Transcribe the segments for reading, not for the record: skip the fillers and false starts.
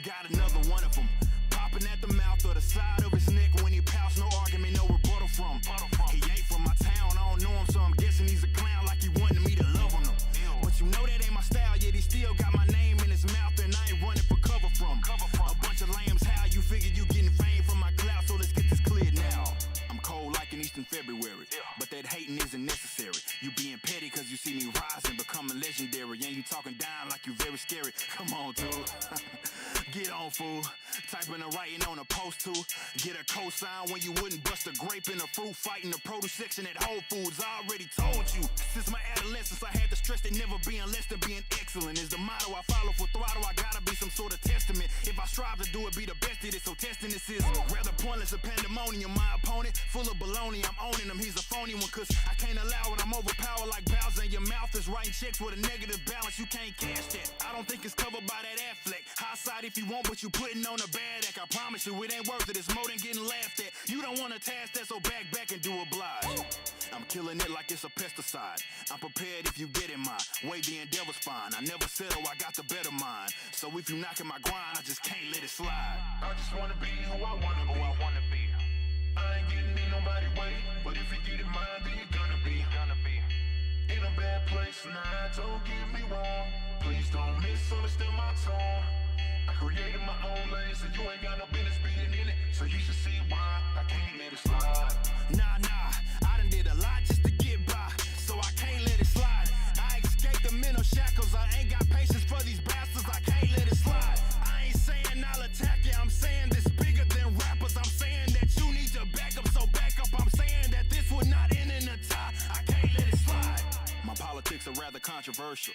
got another one of them. Popping at the mouth or the side of his neck when he pouts, no argument, no rebuttal from. He ain't from my town, I don't know him, so I'm guessing he's a clown like he wanted me to love on him. But you know that ain't my style, yet he still got my name in his mouth and I ain't running for cover from. A bunch of lambs, how you figure you getting fame from my clout, so let's get this cleared now. I'm cold like an Eastern February, but that hating isn't necessary. You being petty cause you see me rising, becoming legendary, and you talking down like you very scary. Come on, dude. Get on, fool. Typing and writing on a post too. Get a cosign when you wouldn't bust a grape in a fruit fight in the produce section at Whole Foods. I already told you. Since my adolescence, I had to stress that never being less than being excellent is the motto I follow. For throttle, I gotta be some sort of testament. If I strive to do it, be the best at it. So testing this is rather pointless a pandemonium. My opponent, full of baloney, I'm owning him. He's a phony one, cause I can't allow it. I'm overpowered like Bowser, and your mouth is writing checks with a negative balance. You can't cash that. I don't think it's covered by that Affleck. High side if you want, but you putting on a bad act. I promise you it ain't worth it. It's more than getting laughed at. You don't want to task that, so back and do oblige. I'm killing it like it's a pesticide. I'm prepared if you get in my way. The endeavor's fine. I never settle, I got the better mind. So if you knocking my grind, I just can't let it slide. I just wanna be who I wanna be. I ain't getting in nobody's way, but if you get in mine, then you're gonna be in a bad place. Nah, don't get me wrong. Please don't misunderstand my tone. I created my own lane, so you ain't got no business being in it. So you should see why I can't let it slide. Nah, I done did a lot just to get by, so I can't let it slide. I escaped the mental shackles, I ain't got patience for these bastards, I can't let it slide. I ain't saying I'll attack you, I'm saying this bigger than rappers. I'm saying that you need to back up, so back up. I'm saying that this will not end in a tie, I can't let it slide. My politics are rather controversial.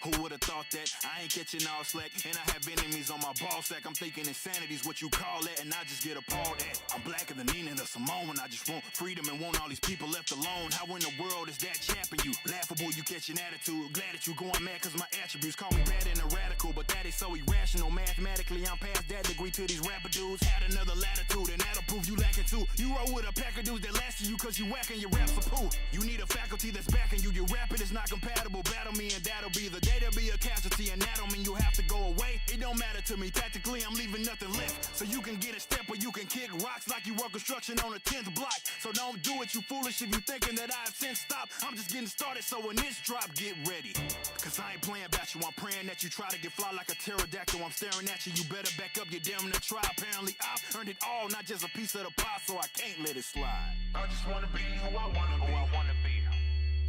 Who would've thought that? I ain't catching all slack, and I have enemies on my ball stack. I'm thinking insanity's what you call that, and I just get appalled at. I'm blacker than Nina or Simone. I just want freedom and want all these people left alone. How in the world is that chapping you? Laughable, you catch an attitude. Glad that you going mad cause my attributes call me bad and a radical, but that is so irrational. Mathematically, I'm past that degree to these rapper dudes. Had another latitude, and that'll prove you lacking too. You roll with a pack of dudes that last you cause you whacking your raps a poo. You need a faculty that's backing you. Your rapping is not compatible. Battle me and that'll be the day to be a casualty, and that don't mean you have to go away. It don't matter to me. Tactically, I'm leaving nothing left. So you can get a step or you can kick rocks like you work construction on a 10th block. So don't do it, you foolish, if you thinking that I've since stopped. I'm just getting started, so when this drop, get ready. Cause I ain't playing about you, I'm praying that you try to get fly like a pterodactyl. I'm staring at you, you better back up, you're damn near try. Apparently I've earned it all, not just a piece of the pie, so I can't let it slide. I just wanna be who I wanna be.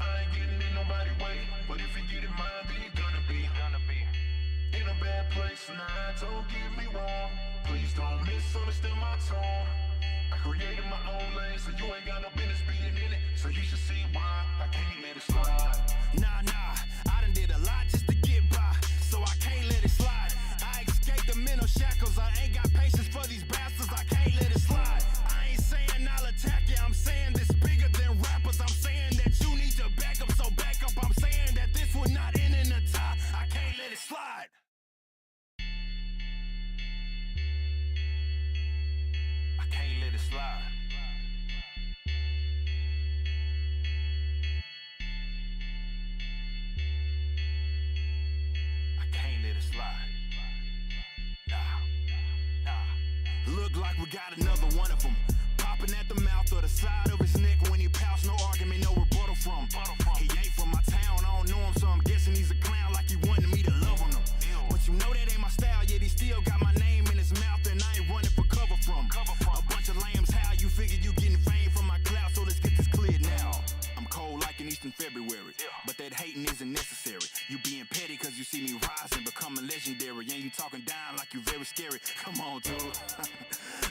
I ain't getting in nobody's way, but if you get in mine, then you're gonna be in a bad place. Nah, don't get me wrong. Please don't misunderstand my tone. I created my own lane, so you ain't got no business being in it. So you should see why I can't let it slide. Nah, I done did a lot just to get by, so I can't let it slide. I escaped the mental shackles, I ain't got patience for these bastards, I can't let it slide. I ain't saying I'll attack you, I'm saying this bigger than rappers. I'm saying that you need to back up, so back up. I'm saying that this will not end in a tie, I can't let it slide. I can't let it slide. I can't let it slide. Nah. Look like we got another one of them. Popping at the mouth or the side of his neck when he pouts, no argument, no rebuttal from. He ain't from my town, I don't know him, so I'm guessing he's a clown like he wanted me to love on him. But you know that ain't my style, yet he still got my name in his mouth and I ain't running for cover from. A bunch of lambs, how you figure you getting fame from my clout, so let's get this cleared now. I'm cold like an Eastern February, but that hating isn't necessary. You being petty cause you see me rising, becoming legendary, and you talking down like you very scary. Come on, dude.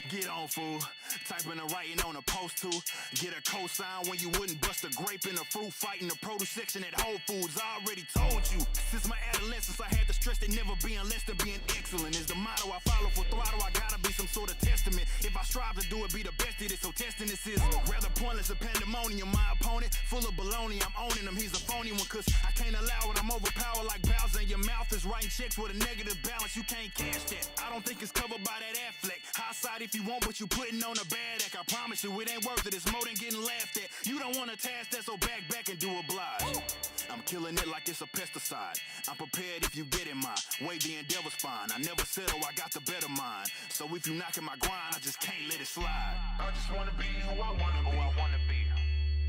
Get on, fool. Typing and writing on a post too. Get a cosign when you wouldn't bust a grape in a fruit fight in the produce section at Whole Foods. I already told you. Since my adolescence, I had to stress that never being less than being excellent is the motto I follow. For throttle, I gotta be some sort of testament. If I strive to do it, be the best at it. So testing this is rather pointless a pandemonium. My opponent, full of baloney, I'm owning him. He's a phony one, cause I can't allow it. I'm overpowered like Bowser, and your mouth is writing checks with a negative balance. You can't cash that. I don't think it's covered by that Affleck. High side if you want, but you putting on a bad act. I promise you it ain't worth it. It's more than getting laughed at. You don't want to task that, so back and do oblige. I'm killing it like it's a pesticide. I'm prepared if you get in my way, the endeavor's fine. I never settle, I got the better mind. So if you knocking my grind, I just can't let it slide. I just wanna be who I wanna be.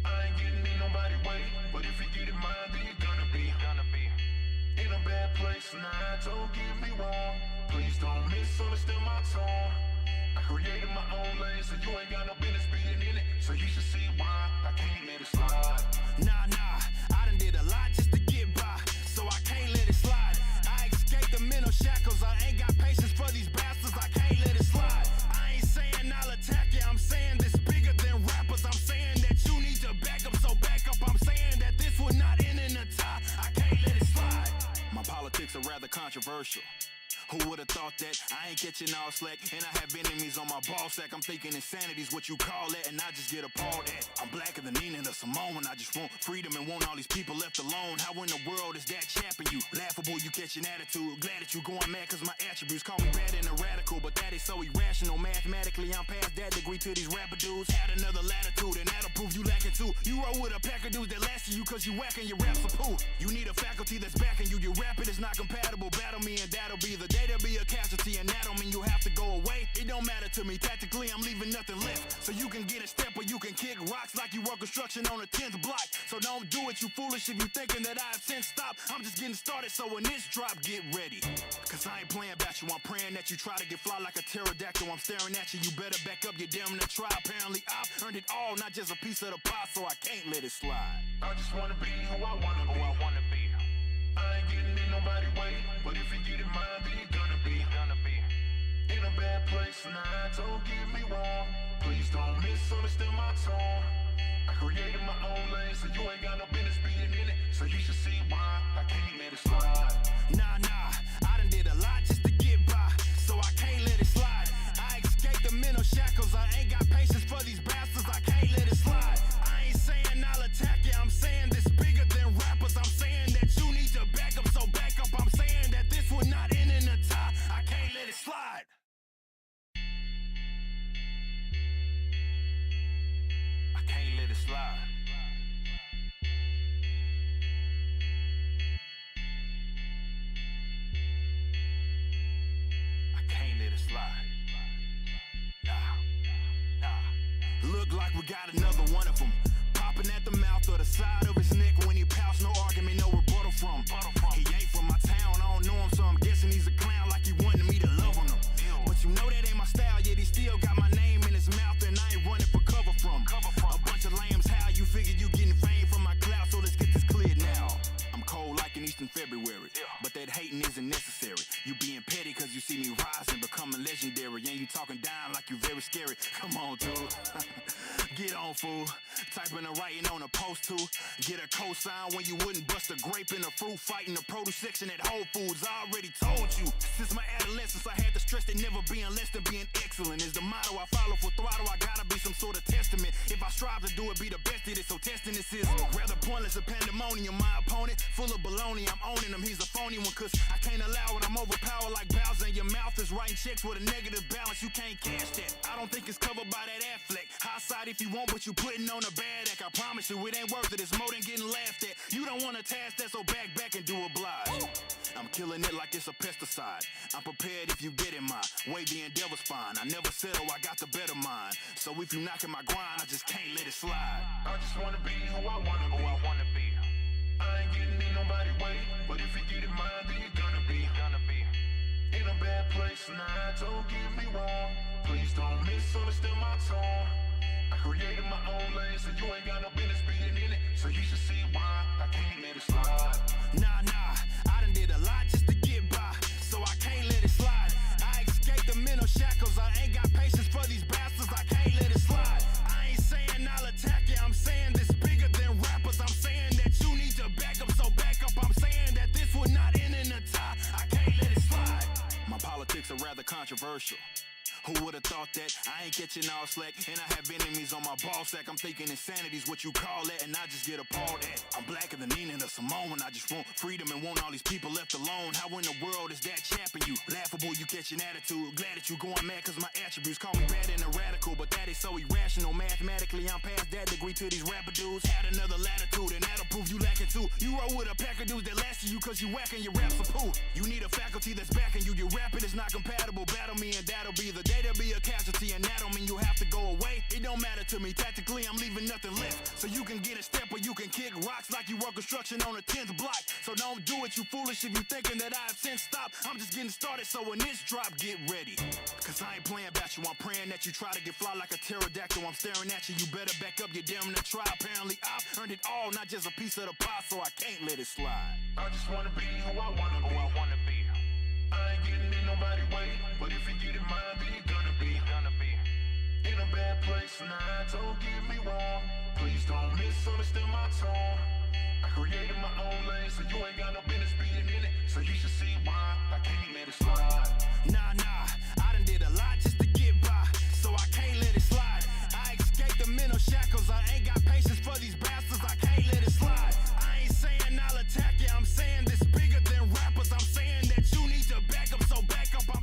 I ain't getting in nobody's way, but if you get in mine, then you're gonna be. In a bad place, nah, don't get me wrong. Please don't misunderstand my tone. I created my own lane, so you ain't got no business being in it. So you should see why I can't let it slide. Nah, I done did a lot just to get by, so I can't let it slide. I escaped the mental shackles, I ain't got patience for these bastards, I can't let it slide. I ain't saying I'll attack you, I'm saying this bigger than rappers. I'm saying that you need to back up, so back up. I'm saying that this would not end in a tie, I can't let it slide. My politics are rather controversial. Who would've thought that? I ain't catching all slack, and I have enemies on my ball sack. I'm thinking insanity's what you call that, and I just get appalled at. I'm blacker than Nina the Simone, I just want freedom and want all these people left alone. How in the world is that chapping you? Laughable, you catch an attitude. Glad that you going mad cause my attributes call me bad and a radical, but that is so irrational. Mathematically, I'm past that degree to these rapper dudes. Add another latitude, and that'll prove you lacking too. You roll with a pack of dudes that last you cause you whacking your raps a poo. You need a faculty that's backing you. Your rapping is not compatible. Battle me and that'll be the day. There'll be a casualty, and that don't mean you have to go away. It don't matter to me. Tactically, I'm leaving nothing left. So you can get a step or you can kick rocks like you work construction on a 10th block. So don't do it, you foolish, if you thinking that I have since stopped. I'm just getting started, so when this drop, get ready. Cause I ain't playing about you, I'm praying that you try to get fly like a pterodactyl. I'm staring at you, you better back up, you're daring to try. Apparently I've earned it all, not just a piece of the pie, so I can't let it slide. I just wanna be who I wanna be. I ain't getting in nobody's way, but if you get in mine, then you're gonna be. In a bad place, nah, don't get me wrong. Please don't misunderstand my tone. I created my own lane, so you ain't got no business being in it. So you should see why I can't let it slide. Nah, I done did a lot just to get by, so I can't let it slide. I escaped the mental shackles, I ain't got patience for these bastards, I can't let it slide. I ain't saying I'll attack you, I'm saying this bigger than rappers. I'm saying that you need to back up, so back up. I'm saying that this would not end in a tie, I can't let it slide. I can't let it slide. I can't let it slide. Nah. Look like we got another one of them. Popping at the mouth or the side of his neck when he pouts, no argument, no rebuttal from. He ain't from my town, I don't know him, so I'm guessing he's a clown like he wanted me to love on him. But you know that ain't my style, yet he still got my name in his mouth, and I ain't running for cover from. A bunch of lambs, how you figure you getting fame from my clout, so let's get this cleared now. I'm cold like in Eastern February, but that hating isn't necessary. You being petty cause you see me rising, becoming legendary, and you talking down like you very scary. Come on, dude. Get on, fool. Typing and writing on a post too. Get a cosign when you wouldn't bust a grape in a fruit fight in the produce section at Whole Foods. I already told you. Since my adolescence, I had to stress that never being less than being excellent is the motto I follow. For throttle, I gotta be some sort of testament. If I strive to do it, be the best at it. So testing this is rather pointless a pandemonium. My opponent, full of baloney, I'm owning him. He's a phony one, cause I can't allow it. I'm overpowered like Bowser, and your mouth is writing checks with a negative balance. You can't cash that. I don't think it's covered by that Affleck. High side if you want, but you putting on a bad act. I promise you it ain't worth it. It's more than getting laughed at. You don't want to task that, so back and do oblige. I'm killing it like it's a pesticide. I'm prepared if you get in my way, the endeavor's fine. I never settle, I got the better mind. So if you knocking my grind, I just can't let it slide. I just wanna be who I wanna be. I ain't getting in nobody's way, but if you get in mine, then you're gonna be. In a bad place, nah, don't get me wrong. Please don't misunderstand my tone. I created my own lane, so you ain't got no business being in it. So you should see why I can't let it slide. Nah, I done did a lot just to get by, so I can't let it slide. I escaped the mental shackles, I ain't got patience for these bastards, I can't let it slide. I ain't saying I'll attack you, I'm saying this bigger than rappers. I'm saying that you need to back up, so back up. I'm saying that this would not end in a tie, I can't let it slide. My politics are rather controversial. Who would've thought that? I ain't catching all slack, and I have enemies on my ball sack. I'm thinking insanity's what you call that, and I just get appalled at. I'm blacker than Nina the Simone. I just want freedom and want all these people left alone. How in the world is that chapping you? Laughable, you catch an attitude. Glad that you going mad cause my attributes call me bad and a radical, but that is so irrational. Mathematically, I'm past that degree to these rapper dudes. Had another latitude, and that'll prove you lacking too. You roll with a pack of dudes that last you cause you whacking your raps a poo. You need a faculty that's backing you. Your rapping is not compatible. Battle me and that'll be the day to be a casualty, and that don't mean you have to go away. It don't matter to me. Tactically, I'm leaving nothing left. So you can get a step or you can kick rocks like you work construction on a 10th block. So don't do it, you foolish, if you thinking that I've since stopped. I'm just getting started, so when this drop, get ready. Cause I ain't playing about you, I'm praying that you try to get fly like a pterodactyl. I'm staring at you, you better back up, you damn near try. Apparently I've earned it all, not just a piece of the pie, so I can't let it slide. I just wanna be who I wanna be. I ain't getting in nobody's way, but if you get in mine, then you're gonna be. In a bad place, nah, don't get me wrong. Please don't misunderstand my tone. I created my own lane, so you ain't got no business being in it. So you should see why I can't let it slide. Nah, I done did a lot just to get by, so I can't let it slide. I escaped the mental shackles, I ain't got patience for these bastards, I can't let it slide. I ain't saying I'll attack you, I'm saying this bigger than rappers. I'm saying that you need to back up, so back up. I'm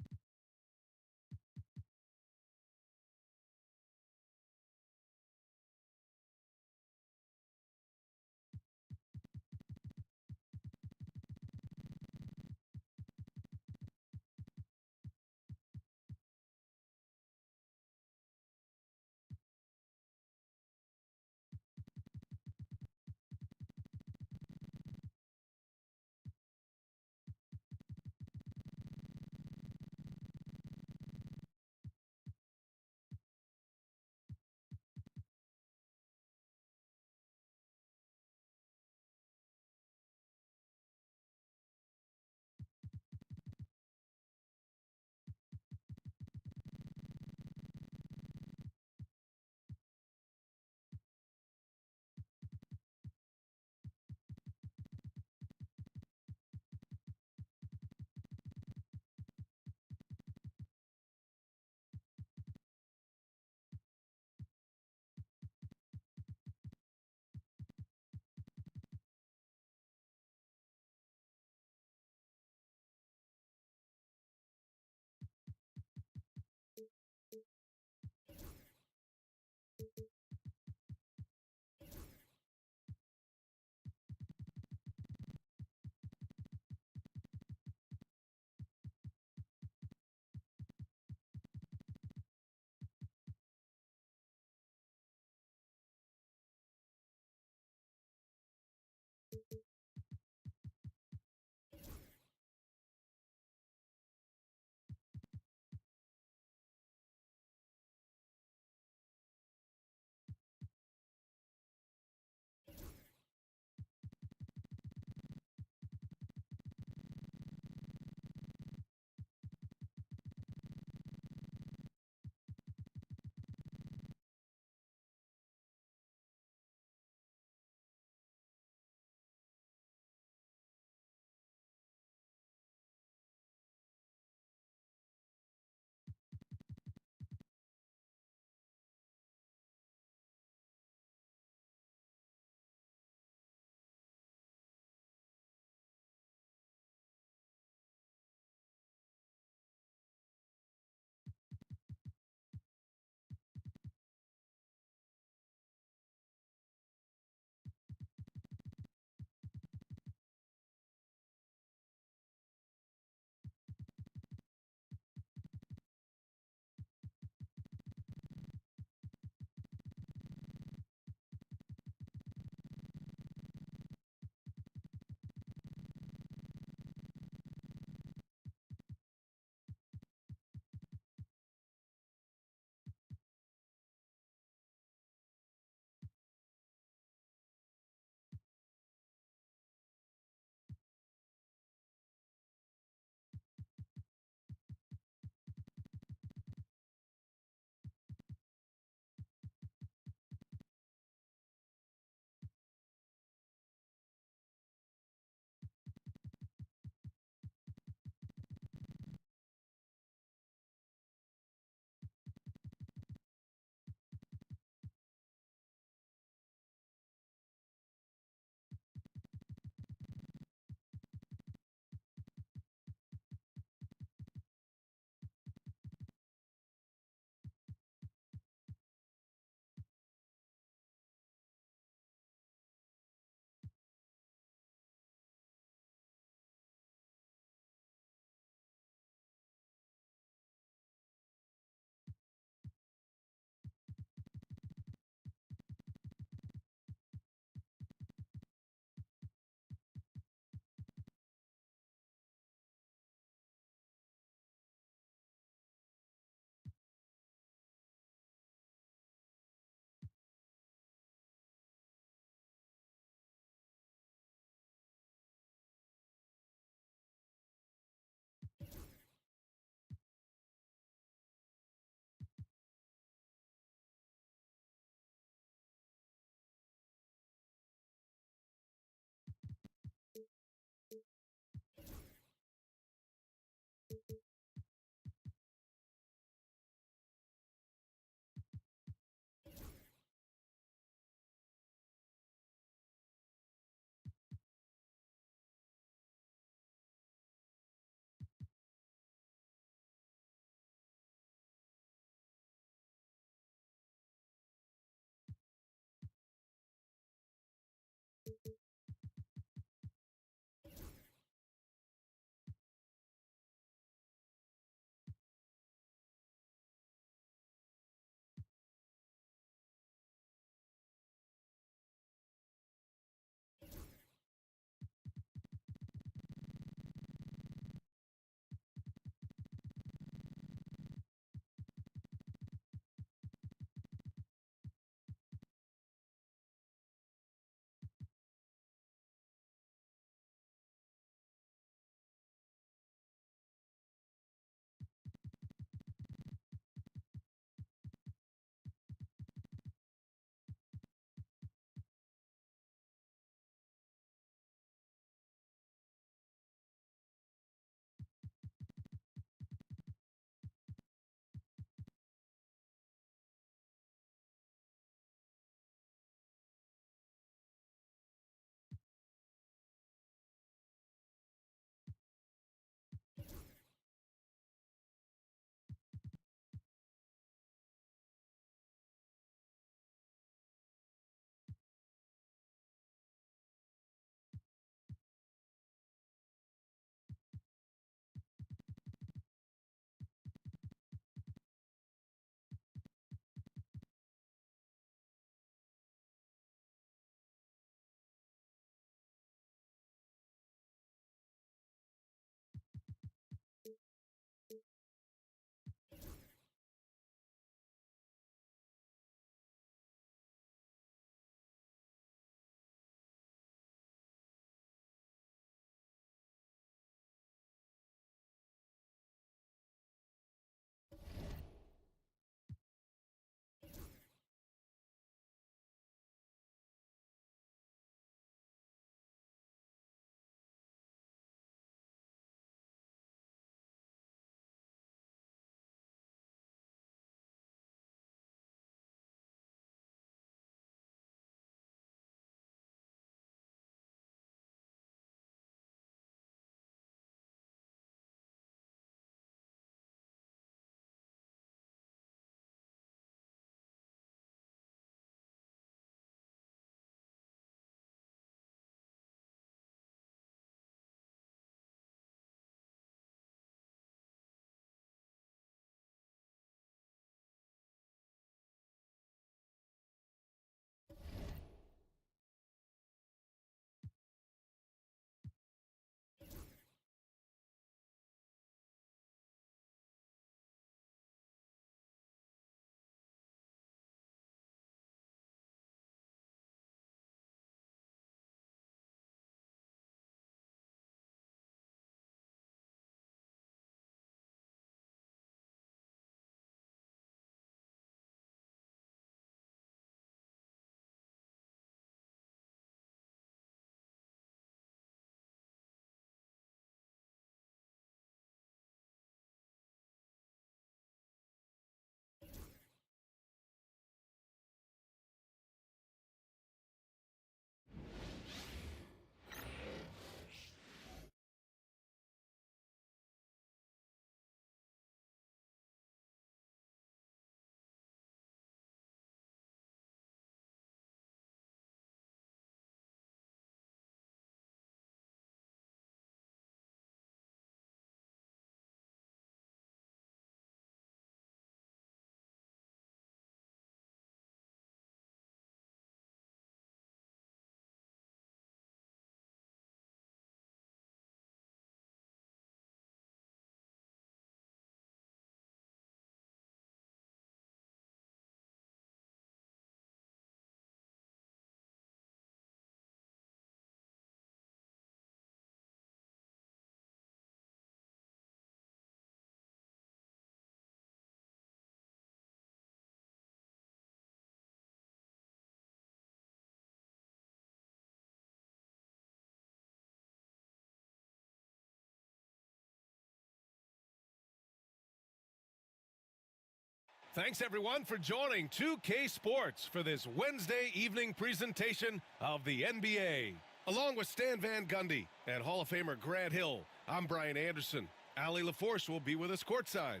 Thanks, everyone, for joining 2K Sports for this Wednesday evening presentation of the NBA. Along with Stan Van Gundy and Hall of Famer Grant Hill, I'm Brian Anderson. Allie LaForce will be with us courtside.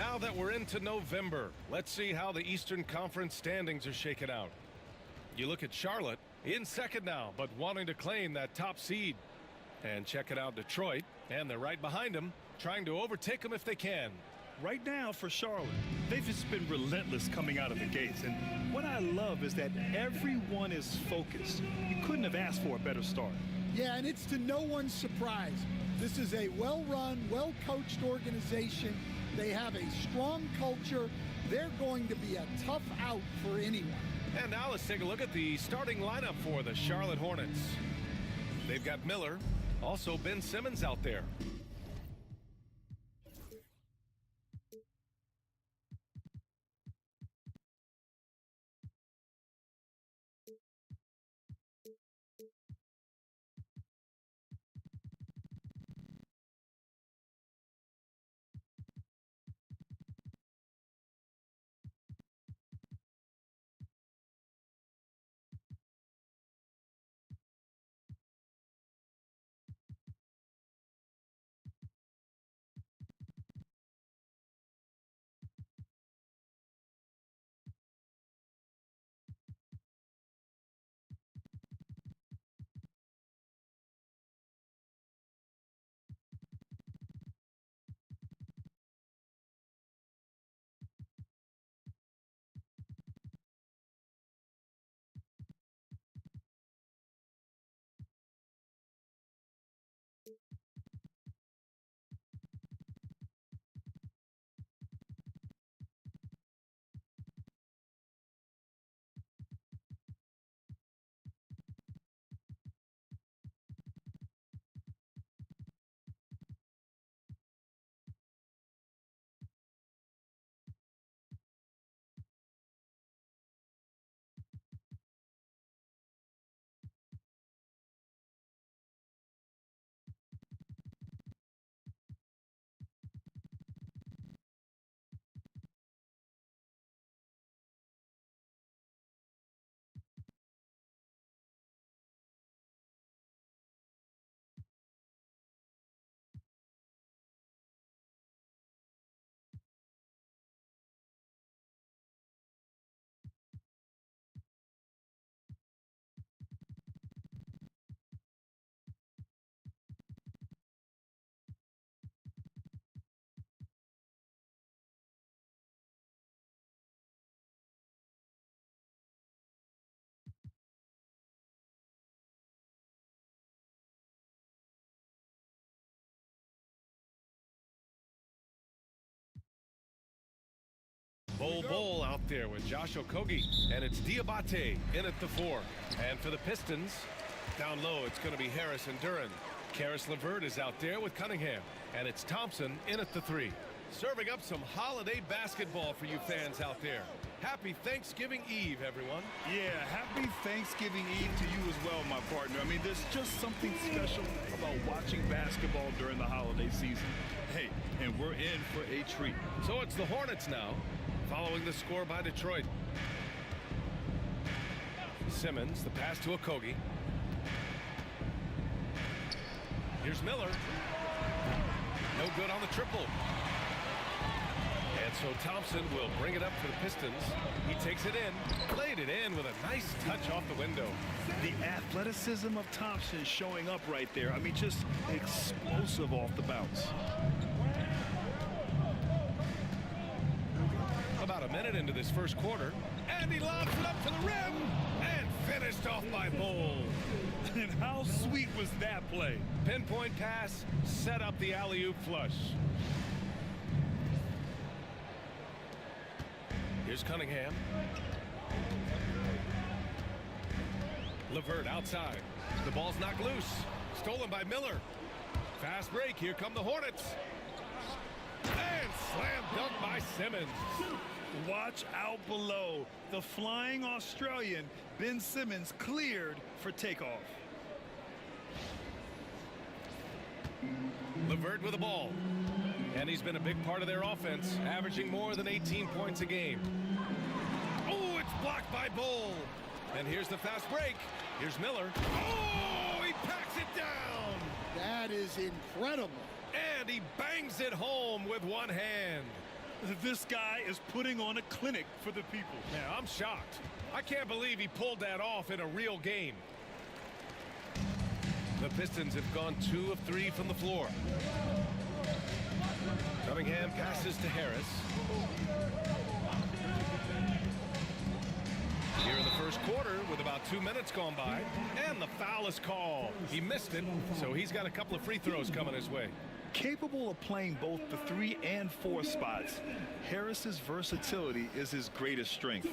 Now that we're into November, let's see how the Eastern Conference standings are shaken out. You look at Charlotte, in second now, but wanting to claim that top seed. And check it out, Detroit, and they're right behind them, trying to overtake them if they can. Right now for Charlotte, they've just been relentless coming out of the gates. And what I love is that everyone is focused. You couldn't have asked for a better start. Yeah, and it's to no one's surprise. This is a well-run, well-coached organization. They have a strong culture. They're going to be a tough out for anyone. And now let's take a look at the starting lineup for the Charlotte Hornets. They've got Miller, also Ben Simmons out there. Bol out there with Josh Okogie, and it's Diabate in at the 4. And for the Pistons, down low, it's going to be Harris and Duran. Karis LeVert is out there with Cunningham, and it's Thompson in at the 3. Serving up some holiday basketball for you fans out there. Happy Thanksgiving Eve, everyone. Yeah, happy Thanksgiving Eve to you as well, my partner. I mean, there's just something special about watching basketball during the holiday season. Hey, and we're in for a treat. So it's the Hornets now, following the score by Detroit. Simmons, the pass to Okogie. Here's Miller. No good on the triple. And so Thompson will bring it up for the Pistons. He takes it in, played it in with a nice touch off the window. The athleticism of Thompson showing up right there. I mean, just explosive off the bounce. About a minute into this first quarter, and he lobs it up to the rim, and finished off by Bol. And how sweet was that play? Pinpoint pass, set up the alley-oop flush. Here's Cunningham. LeVert outside. The ball's knocked loose. Stolen by Miller. Fast break. Here come the Hornets. And slam dunk by Simmons. Watch out below. The flying Australian, Ben Simmons, cleared for takeoff. LeVert with the ball. And he's been a big part of their offense, averaging more than 18 points a game. Oh, it's blocked by Bol. And here's the fast break. Here's Miller. Oh, he packs it down. That is incredible. And he bangs it home with one hand. This guy is putting on a clinic for the people. Yeah, I'm shocked. I can't believe he pulled that off in a real game. The Pistons have gone 2 of 3 from the floor. Cunningham passes to Harris. Here in the first quarter with about 2 minutes gone by, and the foul is called. He missed it, so he's got a couple of free throws coming his way. Capable of playing both the 3 and 4 spots, Harris's versatility is his greatest strength.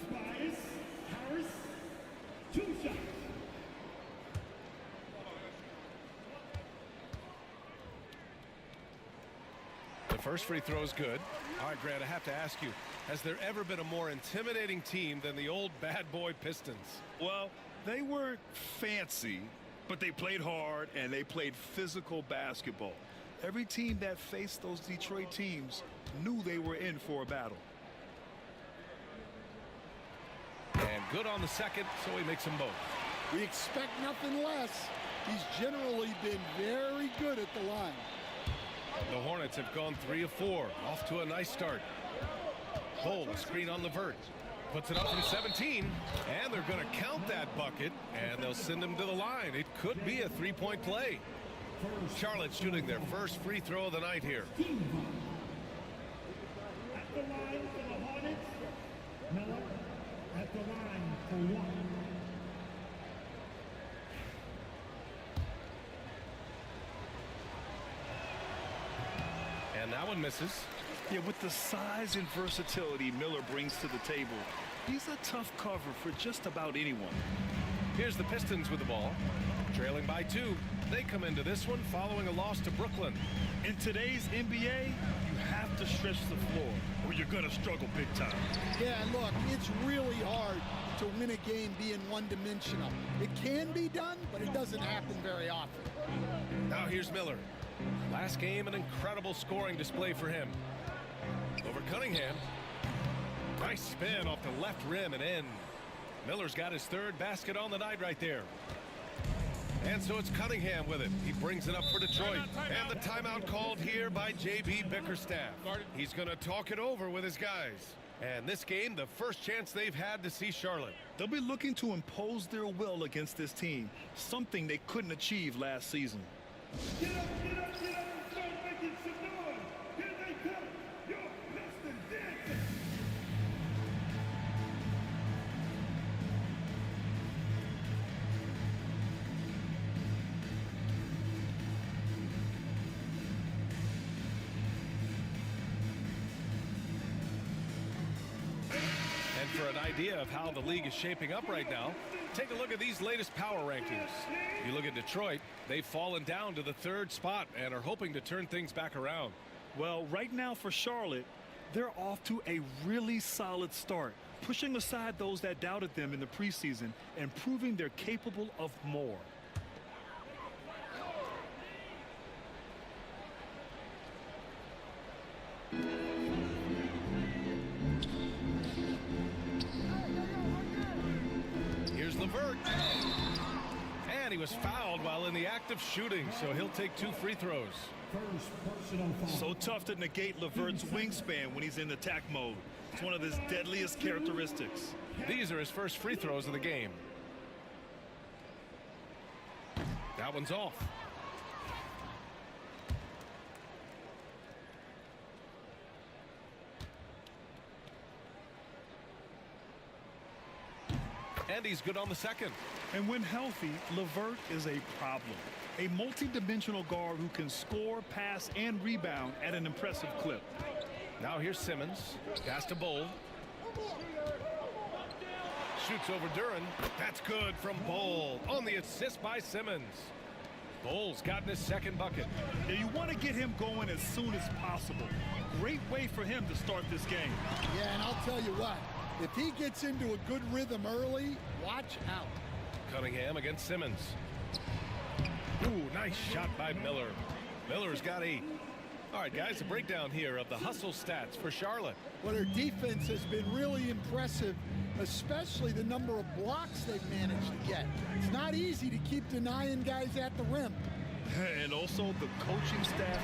The first free throw is good. All right, Grant, I have to ask you, has there ever been a more intimidating team than the old bad boy Pistons? Well, they were fancy, but they played hard and they played physical basketball. Every team that faced those Detroit teams knew they were in for a battle. And good on the second, so he makes them both. We expect nothing less. He's generally been very good at the line. The Hornets have gone 3 of 4, off to a nice start. Cole, screen on LeVert. Puts it up from 17, and they're going to count that bucket, and they'll send him to the line. It could be a three-point play. Charlotte shooting their first free throw of the night here. At the line for the Hornets, Miller at the line for 1. And that one misses. Yeah, with the size and versatility Miller brings to the table, he's a tough cover for just about anyone. Here's the Pistons with the ball. Trailing by 2. They come into this one following a loss to Brooklyn. In today's NBA, you have to stretch the floor or you're going to struggle big time. Yeah, and look, it's really hard to win a game being one-dimensional. It can be done, but it doesn't happen very often. Now here's Miller. Last game, an incredible scoring display for him. Over Cunningham. Nice spin off the left rim and in. Miller's got his 3rd basket on the night right there. And so it's Cunningham with it. He brings it up for Detroit. And the timeout called here by J.B. Bickerstaff. He's going to talk it over with his guys. And this game, the first chance they've had to see Charlotte. They'll be looking to impose their will against this team, something they couldn't achieve last season. Get up, get up, get up and start making some noise. Here they come. Your Piston dancing. And for an idea of how the league is shaping up right now, take a look at these latest power rankings. You look at Detroit, they've fallen down to the 3rd spot and are hoping to turn things back around. Well, right now for Charlotte, they're off to a really solid start, pushing aside those that doubted them in the preseason and proving they're capable of more. Here's LeVert. And he was fouled while in the act of shooting, so he'll take 2 free throws. First personal foul. So tough to negate LeVert's wingspan when he's in attack mode. It's one of his deadliest characteristics. These are his first free throws of the game. That one's off. And he's good on the second. And when healthy, LeVert is a problem. A multi-dimensional guard who can score, pass, and rebound at an impressive clip. Now here's Simmons. Pass to Bull. Shoots over Duran. That's good from Bull on the assist by Simmons. Bull's gotten his 2nd bucket. Now you want to get him going as soon as possible. Great way for him to start this game. Yeah, and I'll tell you what, if he gets into a good rhythm early, watch out. Cunningham against Simmons. Ooh, nice shot by Miller. Miller's got 8. All right, guys, a breakdown here of the hustle stats for Charlotte. Well, their defense has been really impressive, especially the number of blocks they've managed to get. It's not easy to keep denying guys at the rim. And also, the coaching staff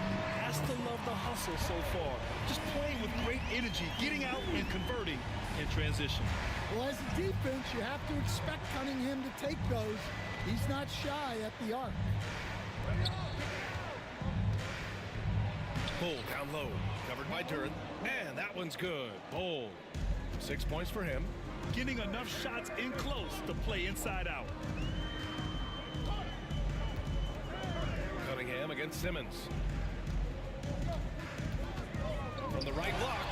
has to love the hustle so far. Just playing with great energy, getting out and converting in transition. Well, as a defense, you have to expect Cunningham to take those. He's not shy at the arc. Bull down low, covered by Duran. And that one's good. Bull. 6 points for him. Getting enough shots in close to play inside out. Cunningham against Simmons. From the right block,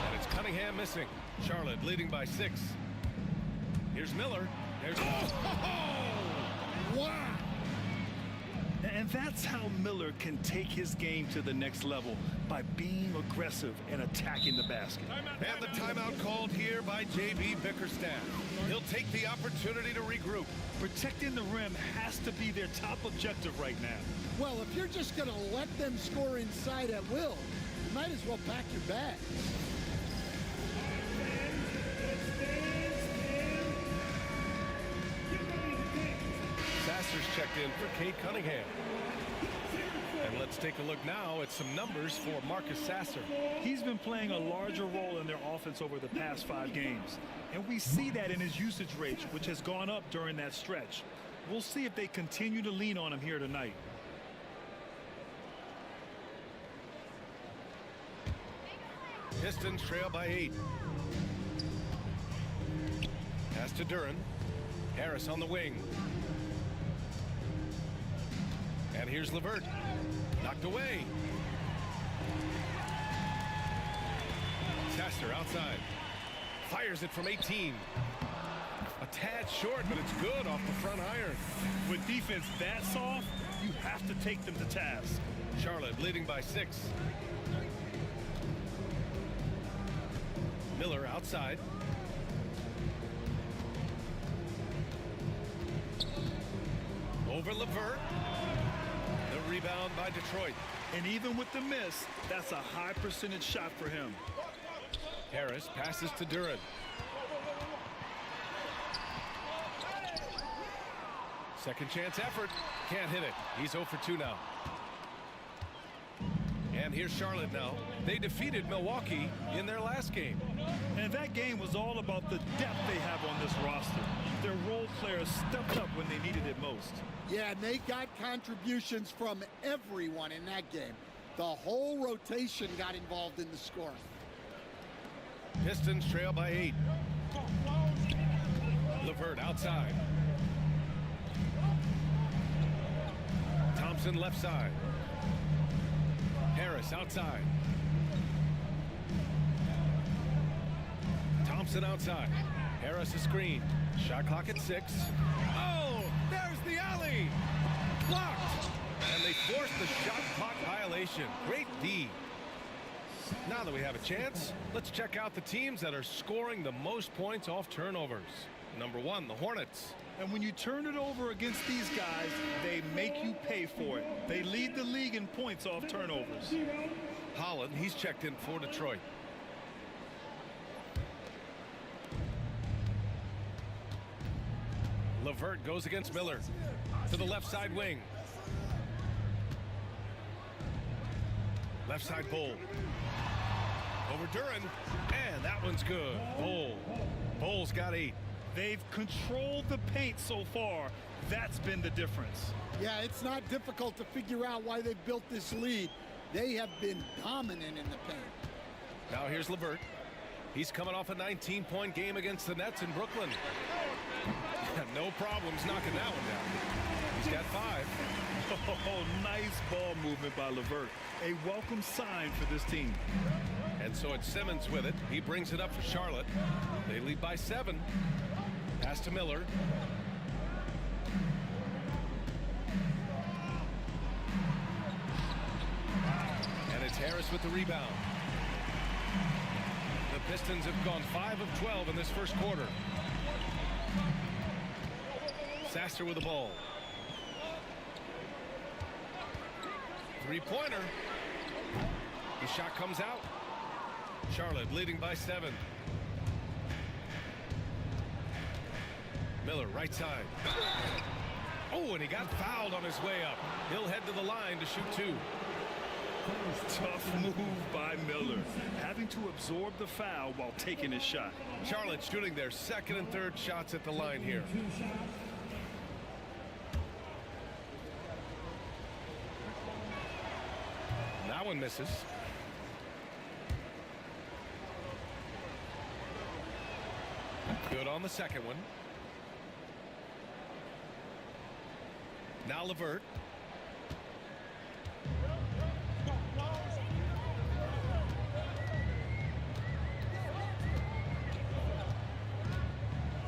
and it's Cunningham missing. Charlotte leading by 6. Here's Miller. There's Wow! And that's how Miller can take his game to the next level, by being aggressive and attacking the basket. And the timeout called here by J.B. Bickerstaff. He'll take the opportunity to regroup. Protecting the rim has to be their top objective right now. Well, if you're just going to let them score inside at will, you might as well pack your bags. Sasser's checked in for Kate Cunningham. And let's take a look now at some numbers for Marcus Sasser. He's been playing a larger role in their offense over the past 5 games. And we see that in his usage rate, which has gone up during that stretch. We'll see if they continue to lean on him here tonight. Pistons trail by 8. Pass to Duran. Harris on the wing. And here's Levert. Knocked away. Sasser outside. Fires it from 18. A tad short, but it's good off the front iron. With defense that soft, you have to take them to task. Charlotte leading by 6. Miller outside. Over Levert. The rebound by Detroit. And even with the miss, that's a high percentage shot for him. Harris passes to Duran. Second chance effort. Can't hit it. He's 0 for 2 now. And here's Charlotte now. They defeated Milwaukee in their last game. And that game was all about the depth they have on this roster. Their role players stepped up when they needed it most. Yeah, and they got contributions from everyone in that game. The whole rotation got involved in the scoring. Pistons trail by 8. Levert outside. Thompson left side. Harris outside. Thompson outside. Harris a screen. Shot clock at 6. Oh, there's the alley. Blocked. And they forced the shot clock violation. Great D. Now that we have a chance, let's check out the teams that are scoring the most points off turnovers. Number 1, the Hornets. And when you turn it over against these guys, they make you pay for it. They lead the league in points off turnovers. Holland, he's checked in for Detroit. Levert goes against Miller to the left side wing. Left side Bull. Over Duran. And that one's good. Bull. Bull's got 8. They've controlled the paint so far. That's been the difference. Yeah, it's not difficult to figure out why they've built this lead. They have been dominant in the paint. Now here's Levert. He's coming off a 19-point game against the Nets in Brooklyn. No problems knocking that one down. He's got 5. Oh, nice ball movement by Levert. A welcome sign for this team. And so it's Simmons with it. He brings it up for Charlotte. They lead by 7. Pass to Miller. And it's Harris with the rebound. The Pistons have gone 5 of 12 in this first quarter. Sasser with the ball. Three-pointer. The shot comes out. Charlotte leading by 7. Miller right side. Oh, and he got fouled on his way up. He'll head to the line to shoot 2. Tough move by Miller, having to absorb the foul while taking his shot. Charlotte shooting their second and third shots at the line here. That one misses. Good on the second one. Now Levert.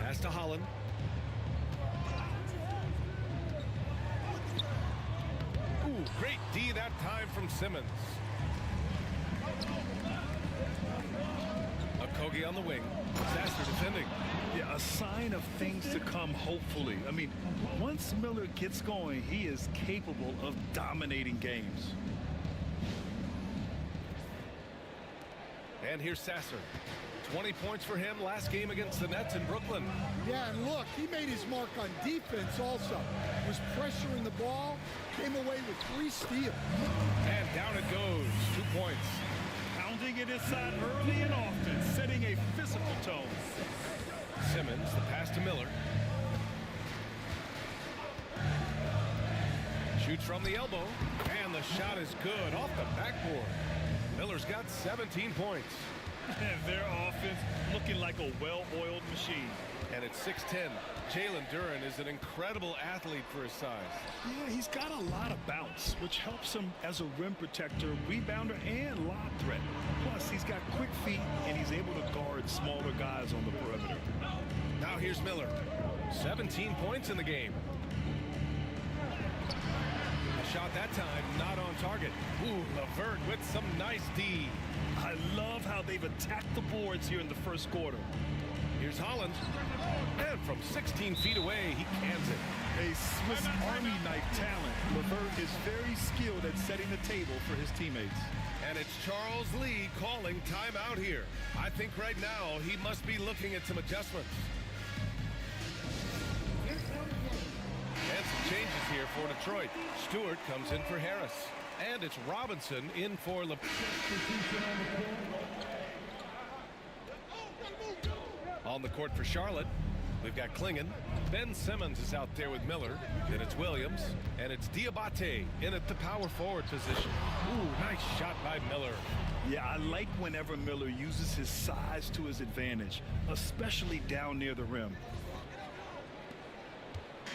Pass to Holland. Ooh, great D that time from Simmons. Okogie on the wing. Sasser defending. Yeah, a sign of things to come, hopefully. I mean, once Miller gets going, he is capable of dominating games. And here's Sasser. 20 points for him last game against the Nets in Brooklyn. Yeah, and look, he made his mark on defense also. Was pressuring the ball, came away with 3 steals. And down it goes. 2 points. Pounding it inside early and often, setting a physical tone. Simmons, the pass to Miller. Shoots from the elbow, and the shot is good off the backboard. Miller's got 17 points. And their offense looking like a well-oiled machine. And at 6'10", Jalen Duren is an incredible athlete for his size. Yeah, he's got a lot of bounce, which helps him as a rim protector, rebounder, and lob threat. Plus, he's got quick feet, and he's able to guard smaller guys on the perimeter. Now here's Miller. 17 points in the game. A shot that time, not on target. Ooh, Levert with some nice D. I love how they've attacked the boards here in the first quarter. Here's Holland. And from 16 feet away, he cans it. A Swiss Army knife talent. Levert is very skilled at setting the table for his teammates. And it's Charles Lee calling timeout here. I think right now he must be looking at some adjustments. And some changes here for Detroit. Stewart comes in for Harris. And it's Robinson in for On the court for Charlotte, we've got Klingon. Ben Simmons is out there with Miller. Then it's Williams. And it's Diabate in at the power forward position. Ooh, nice shot by Miller. Yeah, I like whenever Miller uses his size to his advantage, especially down near the rim.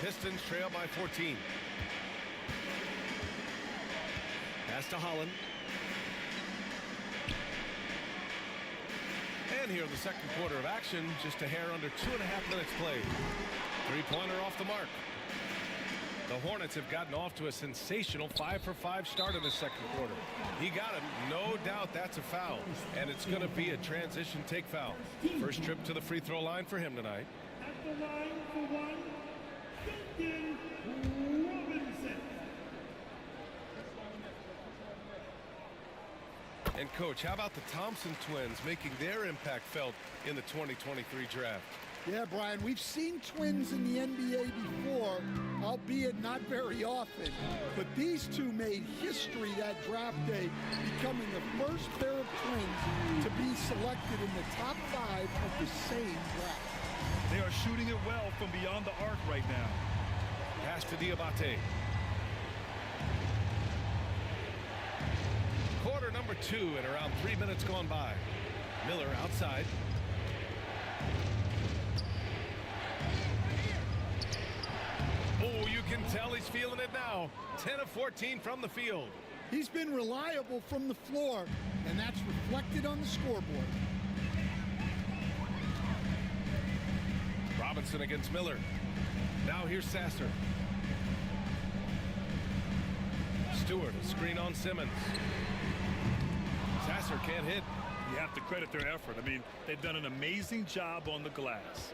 Pistons trail by 14. Pass to Holland. And here in the second quarter of action, just a hair under 2.5 minutes played. 3-pointer off the mark. The Hornets have gotten off to a sensational 5-for-5 start in the second quarter. He got him. No doubt that's a foul. And it's going to be a transition take foul. First trip to the free throw line for him tonight. At the line for one, Duncan Robinson. And Coach, how about the Thompson twins making their impact felt in the 2023 draft? Yeah, Brian, we've seen twins in the NBA before, albeit not very often. But these two made history that draft day, becoming the first pair of twins to be selected in the top 5 of the same draft. They are shooting it well from beyond the arc right now. Pass to Diabate. Quarter number 2 and around 3 minutes gone by. Miller outside. Oh, you can tell he's feeling it now. 10 of 14 from the field. He's been reliable from the floor, and that's reflected on the scoreboard. Robinson against Miller. Now here's Sasser. Stewart, a screen on Simmons. Sasser can't hit. You have to credit their effort. I mean, they've done an amazing job on the glass.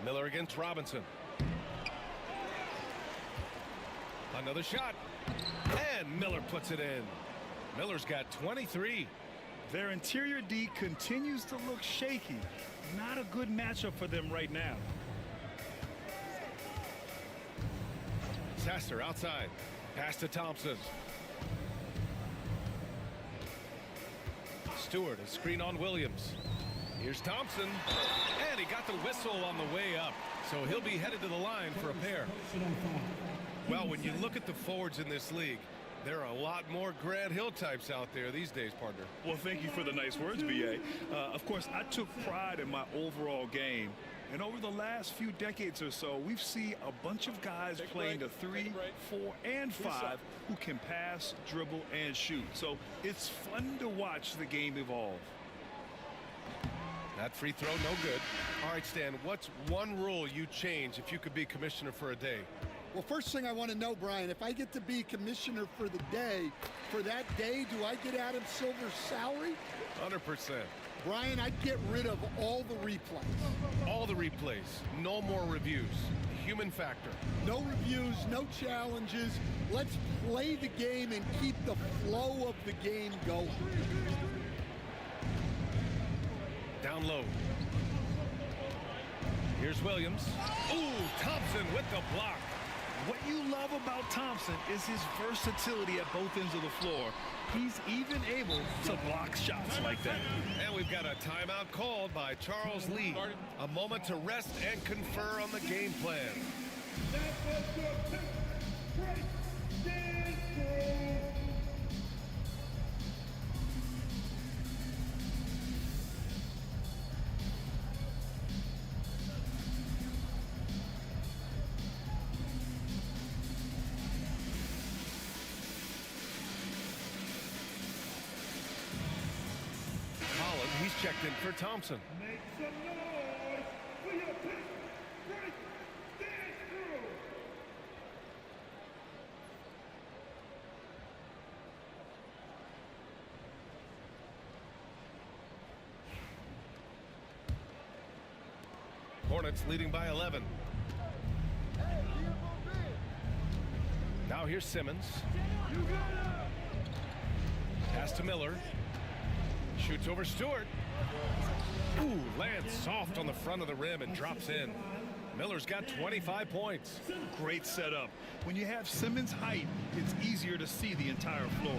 Miller against Robinson. Another shot. And Miller puts it in. Miller's got 23. Their interior D continues to look shaky. Not a good matchup for them right now. Sasser outside. Pass to Thompson. Stewart, a screen on Williams. Here's Thompson. And he got the whistle on the way up. So he'll be headed to the line for a pair. Well, when you look at the forwards in this league, there are a lot more Grant Hill types out there these days, partner. Well, thank you for the nice words, B.A. Of course, I took pride in my overall game. And over the last few decades or so, we've seen a bunch of guys playing the 3, 4, and 5 who can pass, dribble, and shoot. So it's fun to watch the game evolve. That free throw, no good. All right, Stan, what's one rule you change if you could be commissioner for a day? Well, first thing I want to know, Brian, if I get to be commissioner for the day, for that day, do I get Adam Silver's salary? 100%. Brian, I'd get rid of all the replays. All the replays. No more reviews. Human factor. No reviews, no challenges. Let's play the game and keep the flow of the game going. Down low. Here's Williams. Ooh, Thompson with the block. What you love about Thompson is his versatility at both ends of the floor. He's even able to block shots like that. And we've got a timeout called by Charles Lee. A moment to rest and confer on the game plan. That was your pick. Break. Stand through. He's checked in for Thompson. Make some noise for your pick. Break. Stand through. Hornets leading by 11. Now here's Simmons. Pass to Miller. Shoots over Stewart. Ooh, lands soft on the front of the rim and drops in. Miller's got 25 points. Great setup. When you have Simmons' height, it's easier to see the entire floor.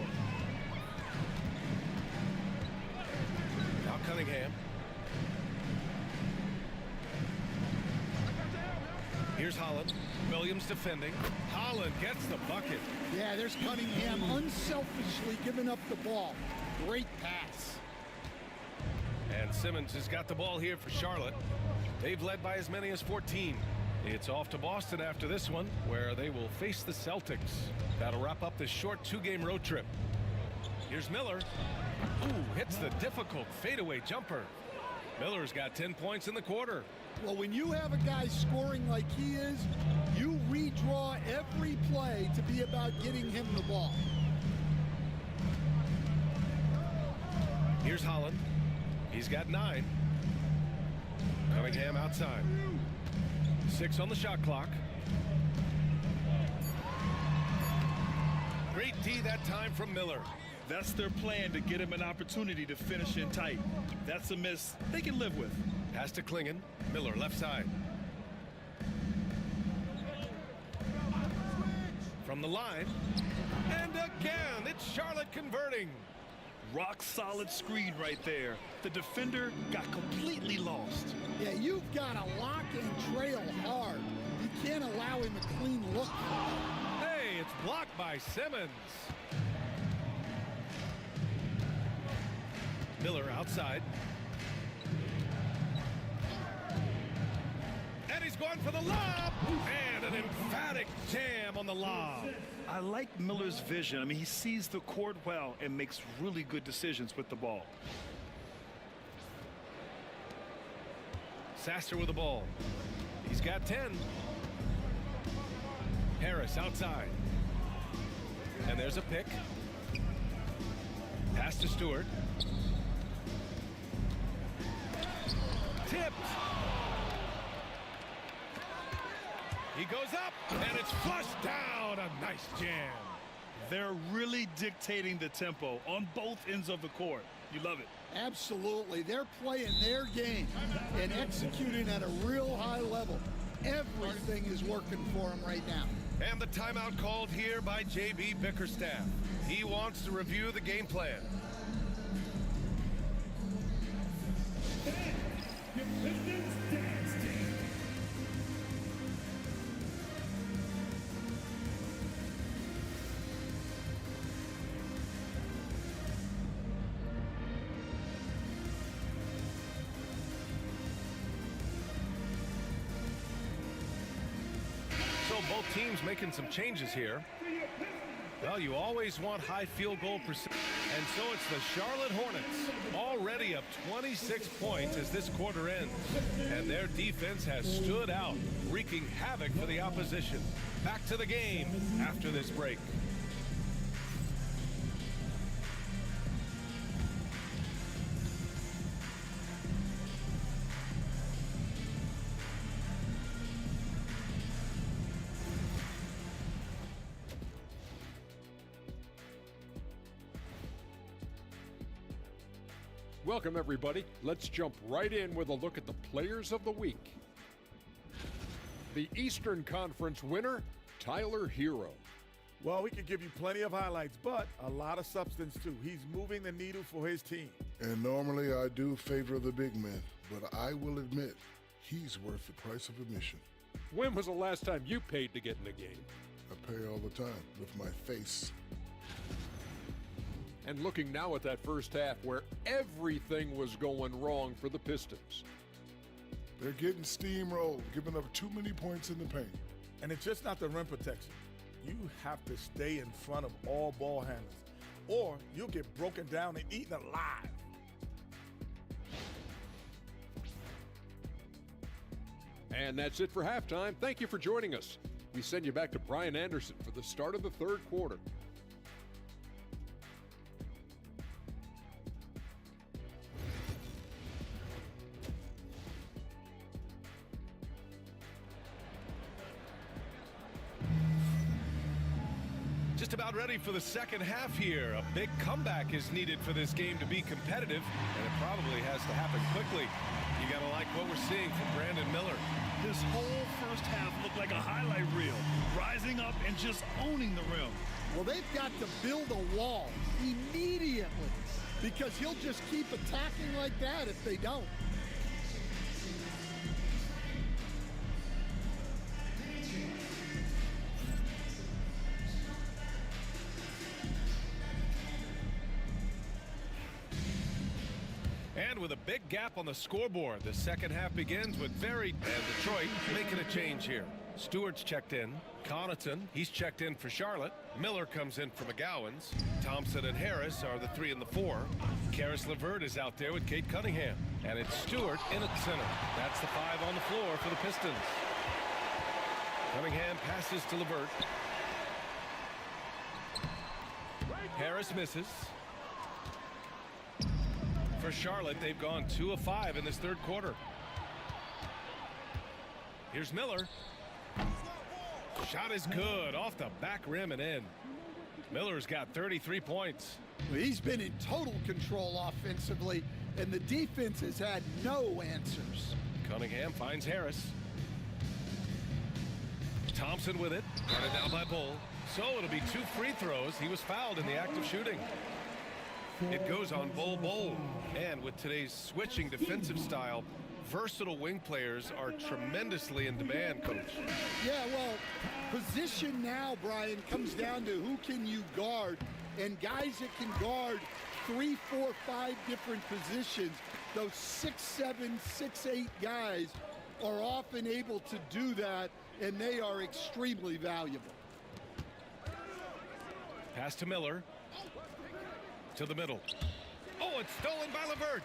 Now Cunningham. Here's Holland. Williams defending. Holland gets the bucket. Yeah, there's Cunningham unselfishly giving up the ball. Great pass. And Simmons has got the ball here for Charlotte. They've led by as many as 14. It's off to Boston after this one, where they will face the Celtics. That'll wrap up this short 2-game road trip. Here's Miller. Ooh, hits the difficult fadeaway jumper. Miller's got 10 points in the quarter. Well, when you have a guy scoring like he is, you redraw every play to be about getting him the ball. Here's Holland. He's got 9. Cunningham outside. 6 on the shot clock. Great D that time from Miller. That's their plan, to get him an opportunity to finish in tight. That's a miss they can live with. Pass to Klingon. Miller left side. From the line. And again, it's Charlotte converting. Rock solid screen right there. The defender got completely lost. Yeah, you've got to lock and trail hard. You can't allow him a clean look. Hey, it's blocked by Simmons. Miller outside. And he's going for the lob. And an emphatic jam on the lob. I like Miller's vision. I mean, he sees the court well and makes really good decisions with the ball. Sasser with the ball. He's got 10. Harris outside. And there's a pick. Pass to Stewart. Tipped. He goes up, and it's flushed down. A nice jam. They're really dictating the tempo on both ends of the court. You love it. Absolutely. They're playing their game and executing at a real high level. Everything is working for them right now. And the timeout called here by J.B. Bickerstaff. He wants to review the game plan. Your Pistons dance team. So both teams making some changes here. Well, you always want high field goal percentage. And so it's the Charlotte Hornets, already up 26 points as this quarter ends. And their defense has stood out, wreaking havoc for the opposition. Back to the game after this break. Welcome, everybody. Let's jump right in with a look at the players of the week. The Eastern Conference winner, Tyler Hero. Well, we could give you plenty of highlights, but a lot of substance, too. He's moving the needle for his team. And normally I do favor the big men, but I will admit he's worth the price of admission. When was the last time you paid to get in a game? I pay all the time with my face. And looking now at that first half where everything was going wrong for the Pistons. They're getting steamrolled, giving up too many points in the paint. And it's just not the rim protection. You have to stay in front of all ball handlers, or you'll get broken down and eaten alive. And that's it for halftime. Thank you for joining us. We send you back to Brian Anderson for the start of the third quarter. Just about ready for the second half here. A big comeback is needed for this game to be competitive, and it probably has to happen quickly. You gotta like what we're seeing from Brandon Miller. This whole first half looked like a highlight reel, rising up and just owning the rim. Well, they've got to build a wall immediately because he'll just keep attacking like that if they don't. And with a big gap on the scoreboard, the second half begins with and Detroit making a change here. Stewart's checked in. Connaughton, he's checked in for Charlotte. Miller comes in for McGowan's. Thompson and Harris are the 3 and the 4. Karis LeVert is out there with Kate Cunningham. And it's Stewart in at center. That's the 5 on the floor for the Pistons. Cunningham passes to LeVert. Harris misses. For Charlotte, they've gone 2 of 5 in this third quarter. Here's Miller. Shot is good off the back rim and in. Miller's got 33 points. He's been in total control offensively, and the defense has had no answers. Cunningham finds Harris. Thompson with it. Guarded down by Bull. So it'll be 2 free throws. He was fouled in the act of shooting. It goes on Bull. And with today's switching defensive style, versatile wing players are tremendously in demand, Coach. Yeah, well, position now, Brian, comes down to who can you guard. And guys that can guard 3, 4, 5 different positions, those 6'7", 6'8" guys are often able to do that, and they are extremely valuable. Pass to Miller. To the middle. Oh, it's stolen by LeVert.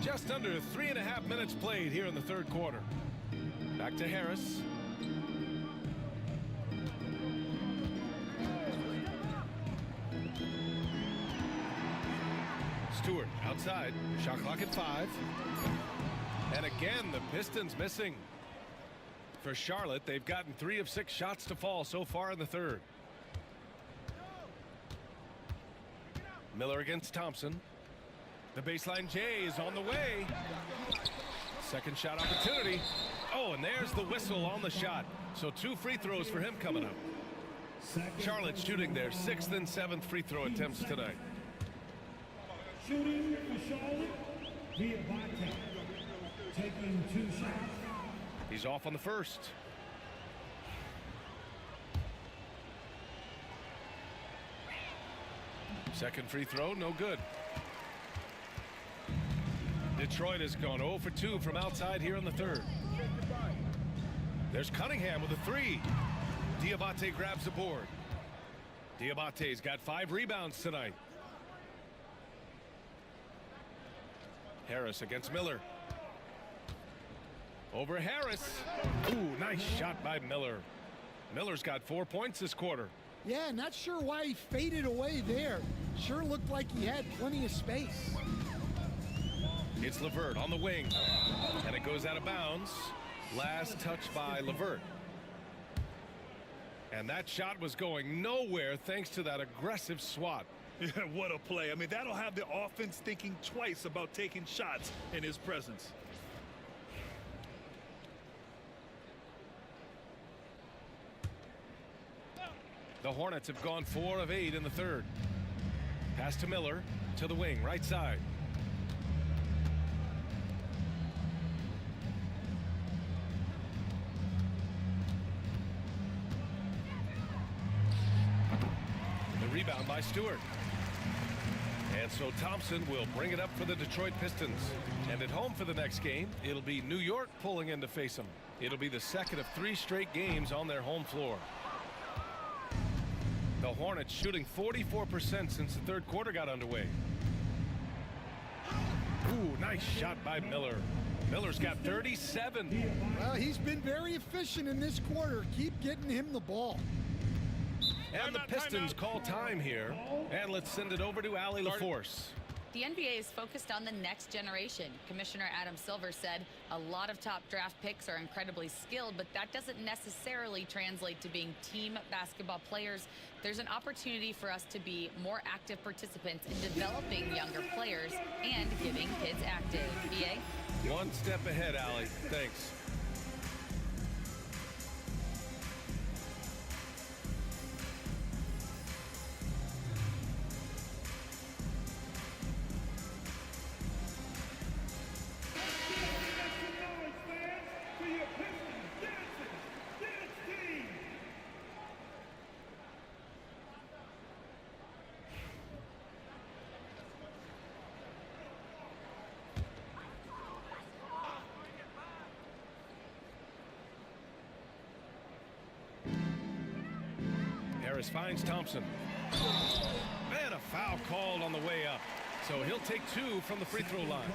Just under 3.5 minutes played here in the third quarter. Back to Harris. Stewart outside. Shot clock at 5. And again, the Pistons missing. For Charlotte, they've gotten 3 of 6 shots to fall so far in the third. Miller against Thompson. The baseline J is on the way. Second shot opportunity. Oh, and there's the whistle on the shot. So 2 free throws for him coming up. Charlotte shooting their 6th and 7th free throw attempts tonight. Shooting for Charlotte, Diabate. Taking 2 shots. He's off on the first. Second free throw, no good. Detroit has gone 0 for 2 from outside here in the third. There's Cunningham with a 3. Diabate grabs the board. Diabate's got 5 rebounds tonight. Harris against Miller. Over Harris. Ooh, nice shot by Miller. Miller's got 4 points this quarter. Yeah, not sure why he faded away there. Sure looked like he had plenty of space. It's LeVert on the wing. And it goes out of bounds. Last touch by LeVert. And that shot was going nowhere thanks to that aggressive swat. Yeah, what a play. I mean, that'll have the offense thinking twice about taking shots in his presence. The Hornets have gone 4 of 8 in the third. Pass to Miller to the wing, right side. The rebound by Stewart. And so Thompson will bring it up for the Detroit Pistons. And at home for the next game, it'll be New York pulling in to face them. It'll be the second of 3 straight games on their home floor. The Hornets shooting 44% since the third quarter got underway. Ooh, nice shot by Miller. Miller's got 37. Well, he's been very efficient in this quarter. Keep getting him the ball. And the Pistons call time here. And let's send it over to Allie LaForce. The NBA is focused on the next generation. Commissioner Adam Silver said a lot of top draft picks are incredibly skilled, but that doesn't necessarily translate to being team basketball players. There's an opportunity for us to be more active participants in developing younger players and getting kids active. BA? One step ahead, Allie. Thanks. Harris finds Thompson. And a foul called on the way up. So he'll take 2 from the free throw line.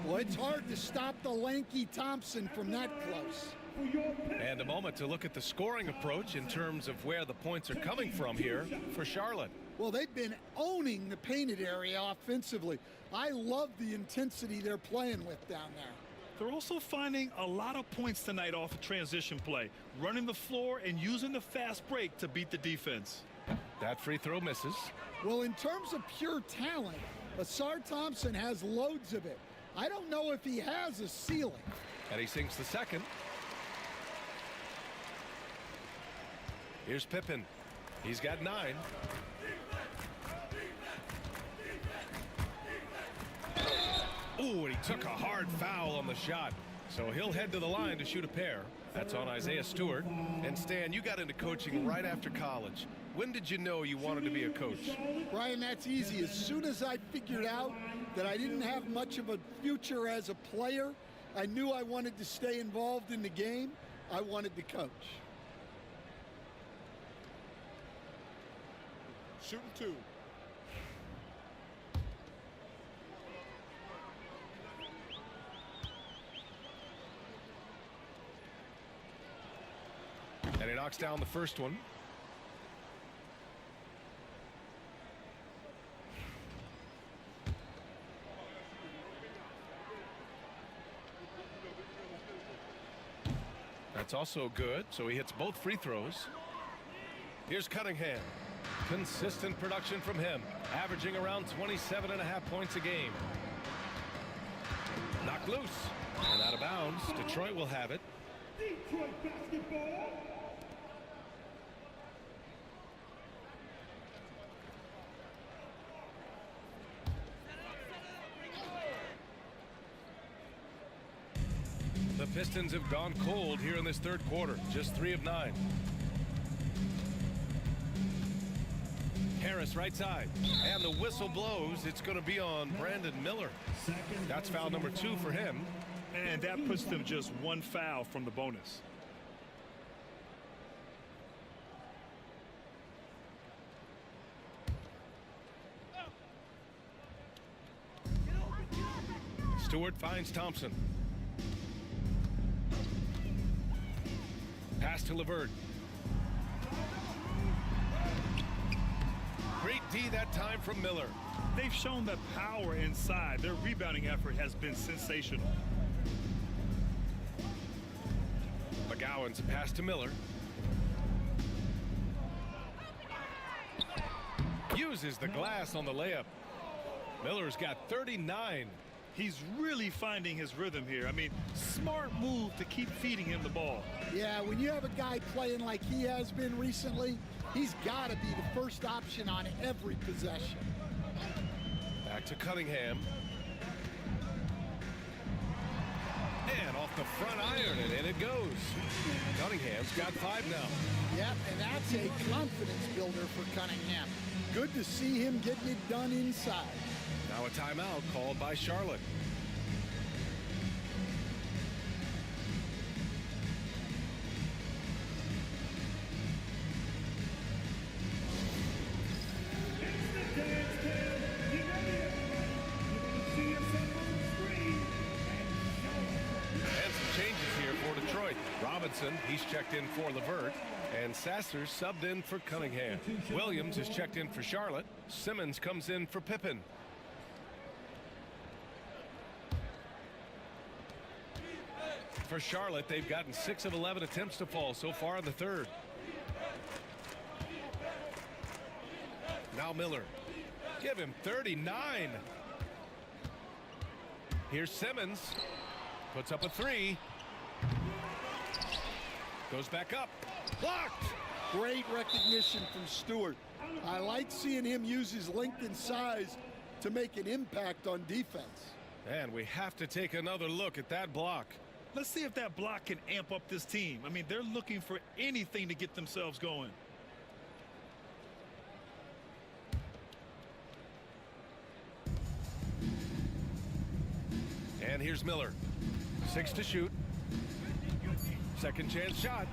Well, it's hard to stop the lanky Thompson from that close. And a moment to look at the scoring approach in terms of where the points are coming from here for Charlotte. Well, they've been owning the painted area offensively. I love the intensity they're playing with down there. They're also finding a lot of points tonight off of transition play, running the floor and using the fast break to beat the defense. That free throw misses. Well, in terms of pure talent, Asar Thompson has loads of it. I don't know if he has a ceiling. And he sinks the second. Here's Pippen. He's got 9. Ooh, and he took a hard foul on the shot. So he'll head to the line to shoot a pair. That's on Isaiah Stewart. And Stan, you got into coaching right after college. When did you know you wanted to be a coach? Brian, that's easy. As soon as I figured out that I didn't have much of a future as a player, I knew I wanted to stay involved in the game. I wanted to coach. Shooting 2. And he knocks down the first one. That's also good, so he hits both free throws. Here's Cunningham. Consistent production from him, averaging around 27.5 points a game. Knocked loose and out of bounds. Detroit will have it. Detroit basketball. The Pistons have gone cold here in this third quarter. Just 3 of 9. Harris right side. And the whistle blows. It's going to be on Brandon Miller. That's foul number 2 for him. And that puts them just 1 foul from the bonus. Stewart finds Thompson. Pass to LeVert. Great D that time from Miller. They've shown that power inside. Their rebounding effort has been sensational. McGowan's pass to Miller. Uses the glass on the layup. Miller's got 39. He's really finding his rhythm here. I mean, smart move to keep feeding him the ball. Yeah, when you have a guy playing like he has been recently, he's got to be the first option on every possession. Back to Cunningham. And off the front iron, and in it goes. Cunningham's got 5 now. Yep, and that's a confidence builder for Cunningham. Good to see him getting it done inside. Now a timeout called by Charlotte. Robinson, he's checked in for LeVert, and Sasser subbed in for Cunningham. Williams is checked in for Charlotte. Simmons comes in for Pippen. For Charlotte, they've gotten 6 of 11 attempts to fall so far in the third. Now Miller. Give him 39. Here's Simmons. Puts up a 3. Goes back up. Blocked. Great recognition from Stewart. I like seeing him use his length and size to make an impact on defense. And we have to take another look at that block. Let's see if that block can amp up this team. I mean, they're looking for anything to get themselves going. And here's Miller. 6 to shoot. Second chance shot.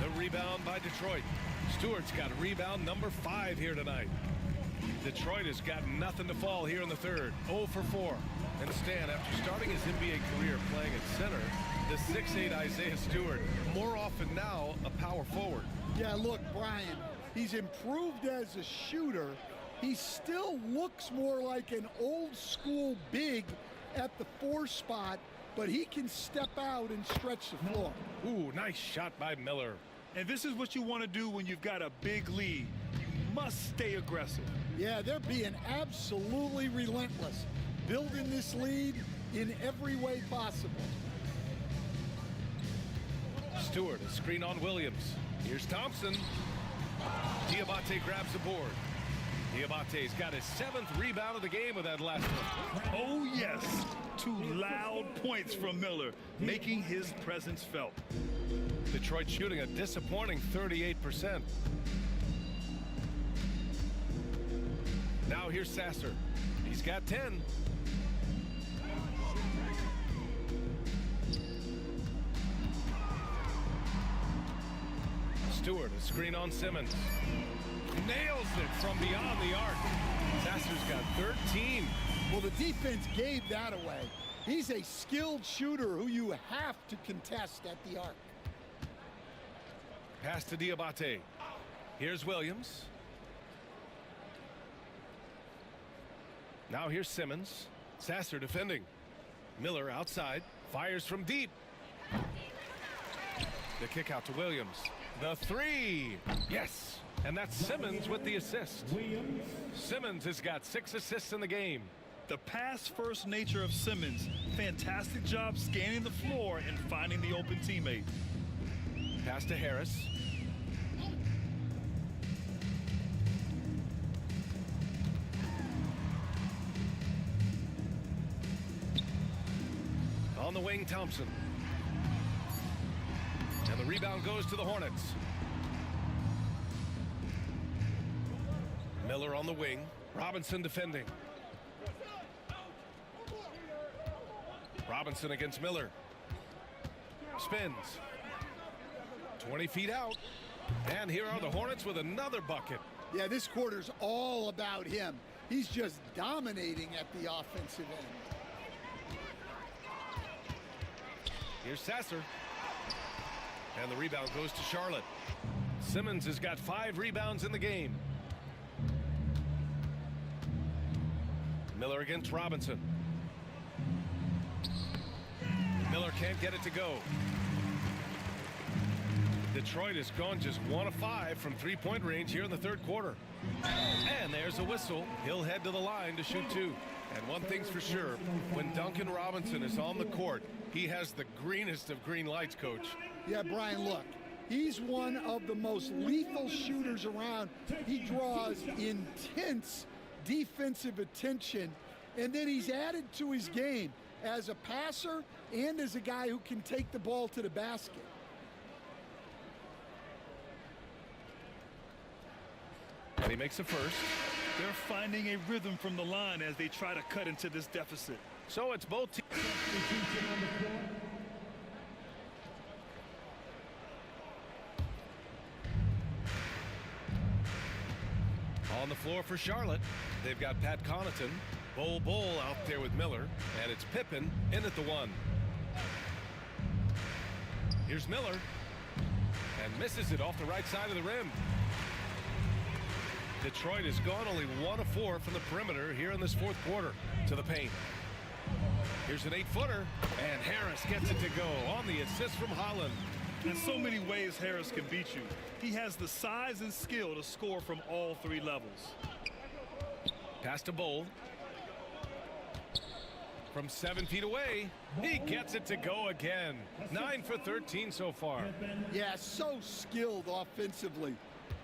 The rebound by Detroit. Stewart's got rebound number 5 here tonight. Detroit has got nothing to fall here in the third. 0 for 4. And Stan, after starting his NBA career playing at center, the 6'8" Isaiah Stewart, more often now a power forward. Yeah, look, Brian, he's improved as a shooter. He still looks more like an old school big at the 4 spot, but he can step out and stretch the floor. Ooh, nice shot by Miller. And this is what you want to do when you've got a big lead. You must stay aggressive. Yeah, they're being absolutely relentless, building this lead in every way possible. Stewart, a screen on Williams. Here's Thompson. Diabate grabs the board. Diabate's got his 7th rebound of the game with that last one. Oh, yes. 2 loud points from Miller, making his presence felt. Detroit shooting a disappointing 38%. Now here's Sasser. He's got 10. Stewart, a screen on Simmons. Nails it from beyond the arc. Sasser's got 13. Well, the defense gave that away. He's a skilled shooter who you have to contest at the arc. Pass to Diabate. Here's Williams. Now here's Simmons. Sasser defending. Miller outside. Fires from deep. The kick out to Williams. The 3. Yes. And that's Simmons with the assist. Simmons has got 6 assists in the game. The pass-first nature of Simmons. Fantastic job scanning the floor and finding the open teammate. Pass to Harris. On the wing, Thompson. And the rebound goes to the Hornets. Miller on the wing. Robinson defending. Robinson against Miller. Spins. 20 feet out. And here are the Hornets with another bucket. Yeah, this quarter's all about him. He's just dominating at the offensive end. Here's Sasser. And the rebound goes to Charlotte. Simmons has got 5 rebounds in the game. Miller against Robinson. Miller can't get it to go. Detroit has gone just 1 of 5 from three-point range here in the third quarter. And there's a whistle. He'll head to the line to shoot 2. And one thing's for sure, when Duncan Robinson is on the court, he has the greenest of green lights, Coach. Yeah, Brian, look, he's one of the most lethal shooters around. He draws intense defensive attention, and then he's added to his game as a passer and as a guy who can take the ball to the basket. And he makes a first. They're finding a rhythm from the line as they try to cut into this deficit. So it's both teams. On the floor for Charlotte, they've got Pat Connaughton, Bol out there with Miller, and it's Pippen in at the 1. Here's Miller, and misses it off the right side of the rim. Detroit has gone only 1 of 4 from the perimeter here in this fourth quarter to the paint. Here's an 8-footer, and Harris gets it to go on the assist from Holland. In so many ways, Harris can beat you. He has the size and skill to score from all 3 levels. Pass to Bol. From 7 feet away, he gets it to go again. 9 for 13 so far. Yeah, so skilled offensively.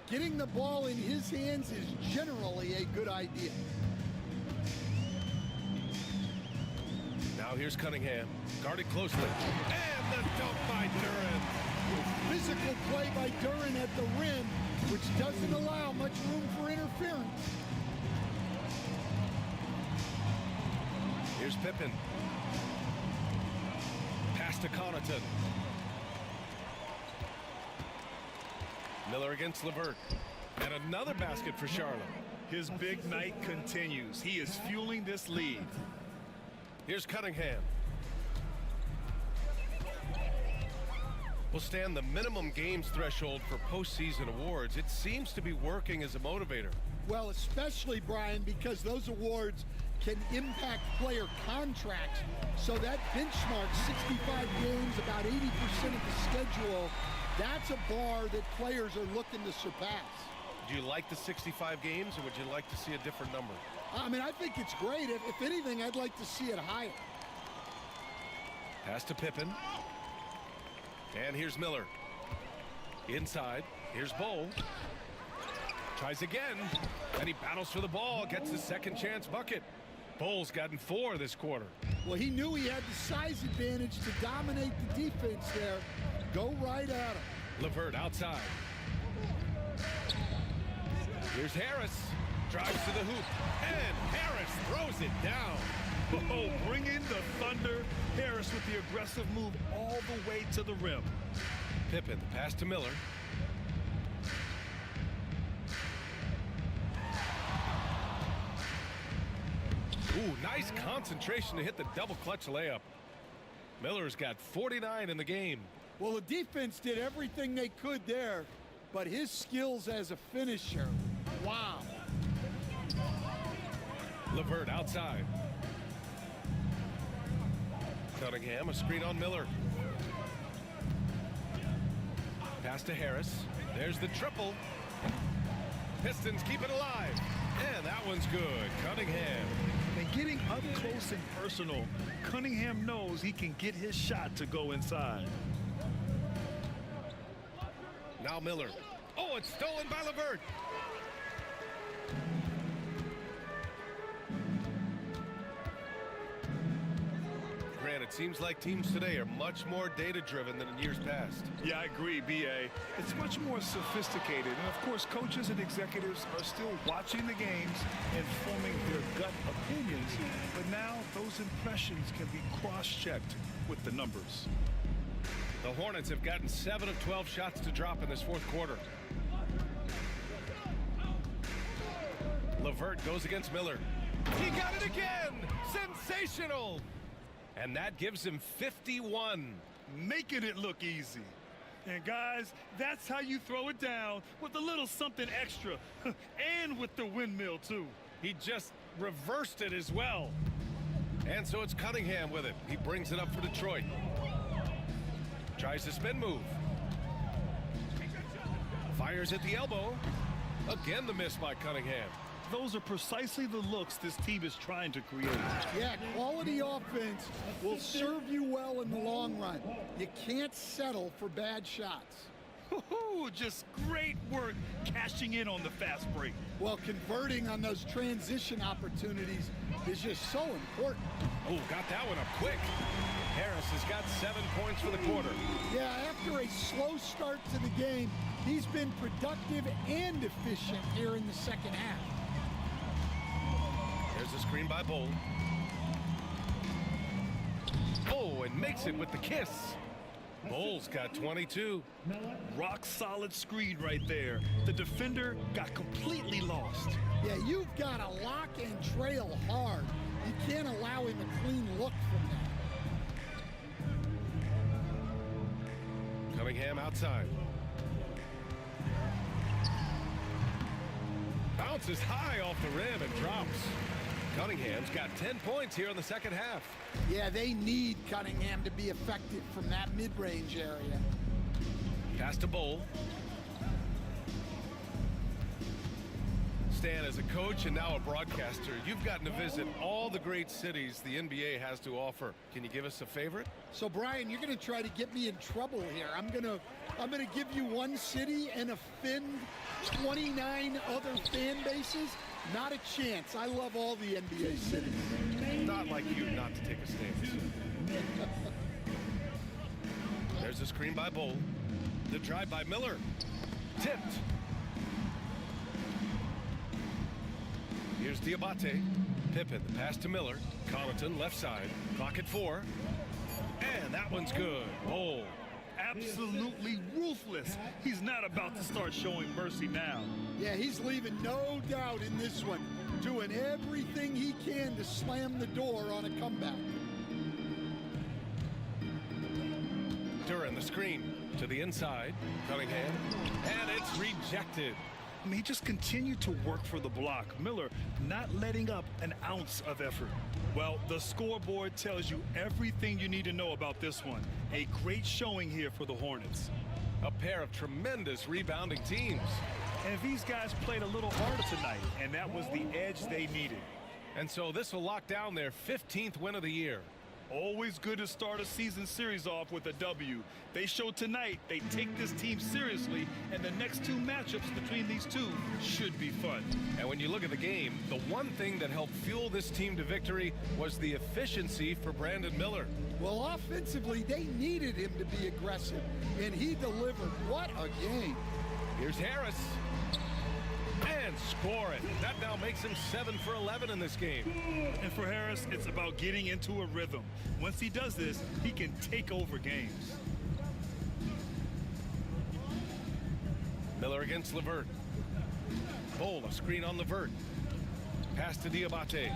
Getting the ball in his hands is generally a good idea. Now here's Cunningham, guarded closely. And the dunk by Duren. Physical play by Duren at the rim, which doesn't allow much room for interference. Here's Pippen. Pass to Connaughton. Miller against LeVert. And another basket for Charlotte. His big night continues. He is fueling this lead. Here's Cunningham. Will stand the minimum games threshold for postseason awards. It seems to be working as a motivator. Well, especially, Brian, because those awards can impact player contracts. So that benchmark, 65 games, about 80% of the schedule, that's a bar that players are looking to surpass. Do you like the 65 games, or would you like to see a different number? I mean, I think it's great. If anything, I'd like to see it higher. Pass to Pippen. And here's Miller. Inside. Here's Bol. Tries again. And he battles for the ball. Gets his second chance bucket. Bol's gotten 4 this quarter. Well, he knew he had the size advantage to dominate the defense there. Go right at him. LeVert outside. Here's Harris. Drives to the hoop. And Harris throws it down. Oh, bring in the thunder. Harris with the aggressive move all the way to the rim. Pippen, the pass to Miller. Ooh, nice concentration to hit the double clutch layup. Miller's got 49 in the game. Well, the defense did everything they could there, but his skills as a finisher, wow. LeVert outside. Cunningham, a screen on Miller. Pass to Harris. There's the triple. Pistons keep it alive. And that one's good. Cunningham. And getting up close and personal, Cunningham knows he can get his shot to go inside. Now Miller. Oh, it's stolen by LeVert. Grant, it seems like teams today are much more data-driven than in years past. Yeah, I agree, B.A. It's much more sophisticated. And, of course, coaches and executives are still watching the games and forming their gut opinions. But now those impressions can be cross-checked with the numbers. The Hornets have gotten 7 of 12 shots to drop in this fourth quarter. LeVert goes against Miller. He got it again! Sensational! And that gives him 51. Making it look easy. And guys, that's how you throw it down, with a little something extra. And with the windmill, too. He just reversed it as well. And so it's Cunningham with it. He brings it up for Detroit. Tries the spin move. Fires at the elbow. Again the miss by Cunningham. Those are precisely the looks this team is trying to create. Yeah, quality offense will serve you well in the long run. You can't settle for bad shots. Just great work cashing in on the fast break. Well, converting on those transition opportunities is just so important. Oh, got that one up quick. Harris has got 7 points for the quarter. Yeah, after a slow start to the game, he's been productive and efficient here in the second half. There's a screen by Bull. Oh, and makes it with the kiss. Bull's got 22. Rock solid screen right there. The defender got completely lost. Yeah, you've got to lock and trail hard. You can't allow him a clean look from that. Cunningham outside. Bounces high off the rim and drops. Cunningham's got 10 points here in the second half. Yeah, they need Cunningham to be effective from that mid-range area. Pass to Bull. Stan, as a coach and now a broadcaster, you've gotten to visit all the great cities the NBA has to offer. Can you give us a favorite? So, Brian, you're going to try to get me in trouble here. I'm going to give you one city and offend 29 other fan bases. Not a chance. I love all the NBA cities. Not like you not to take a stance. There's a screen by Bull. The drive by Miller. Tipped. Here's Diabate. Pippen, the pass to Miller. Connaughton, left side. Clock at 4. And that one's good. Bull. Absolutely ruthless. He's not about to start showing mercy now. Yeah, he's leaving no doubt in this one. Doing everything he can to slam the door on a comeback. Duran, the screen to the inside. Cunningham. And it's rejected. I mean, he just continued to work for the block. Miller not letting up an ounce of effort. Well, the scoreboard tells you everything you need to know about this one. A great showing here for the Hornets. A pair of tremendous rebounding teams. And these guys played a little harder tonight, and that was the edge they needed. And so this will lock down their 15th win of the year. Always good to start a season series off with a W. They showed tonight they take this team seriously, and the next two matchups between these two should be fun. And when you look at the game, the one thing that helped fuel this team to victory was the efficiency for Brandon Miller. Well, offensively, they needed him to be aggressive, and he delivered. What a game. Here's Harris. And score it. That now makes him 7 for 11 in this game. And for Harris, it's about getting into a rhythm. Once he does this, he can take over games. Miller against LeVert. Bull, a screen on LeVert. Pass to Diabate.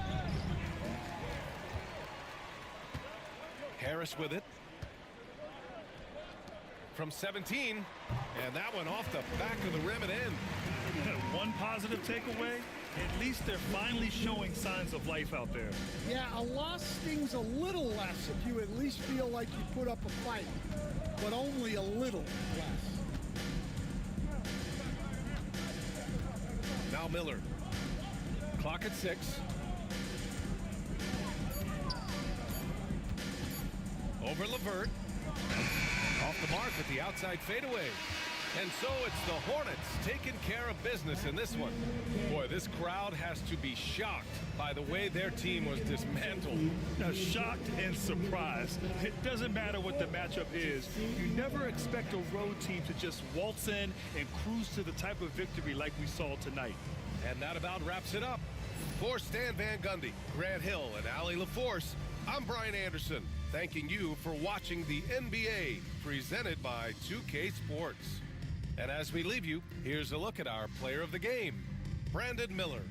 Harris with it. From 17. And that one off the back of the rim and in. One positive takeaway, at least they're finally showing signs of life out there. Yeah, a loss stings a little less if you at least feel like you put up a fight, but only a little less. Miller. Clock at 6. Over Levert. Off the mark with the outside fadeaway. And so it's the Hornets taking care of business in this one. Boy, this crowd has to be shocked by the way their team was dismantled. Now, shocked and surprised. It doesn't matter what the matchup is. You never expect a road team to just waltz in and cruise to the type of victory like we saw tonight. And that about wraps it up. For Stan Van Gundy, Grant Hill, and Allie LaForce, I'm Brian Anderson, thanking you for watching the NBA presented by 2K Sports. And as we leave you, here's a look at our player of the game, Brandon Miller.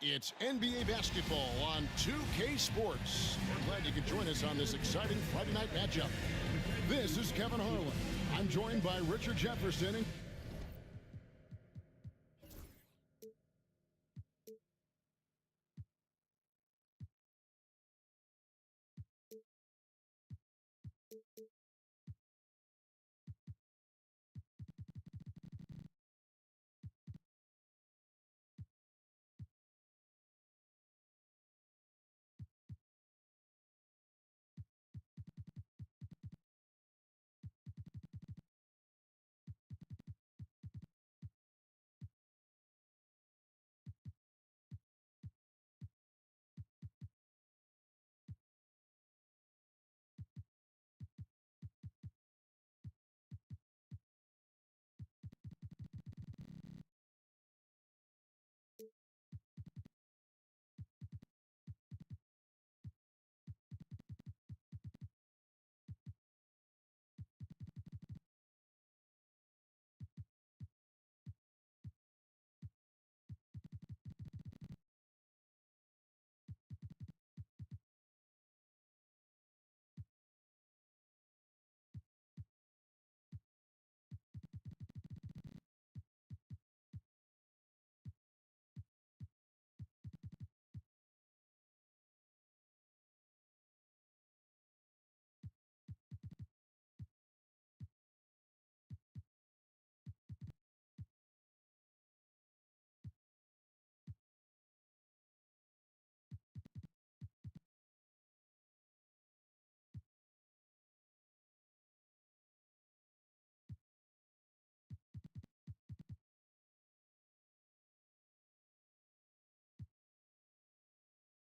It's NBA basketball on 2K Sports. We're glad you could join us on this exciting Friday night matchup. This is Kevin Harlan. I'm joined by Richard Jefferson.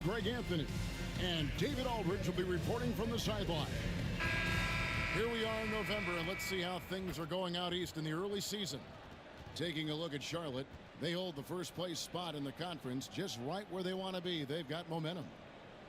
Greg Anthony and David Aldridge will be reporting from the sideline. Here we are in November, and let's see how things are going out east in the early season. Taking a look at Charlotte, they hold the first place spot in the conference just right where they want to be. They've got momentum.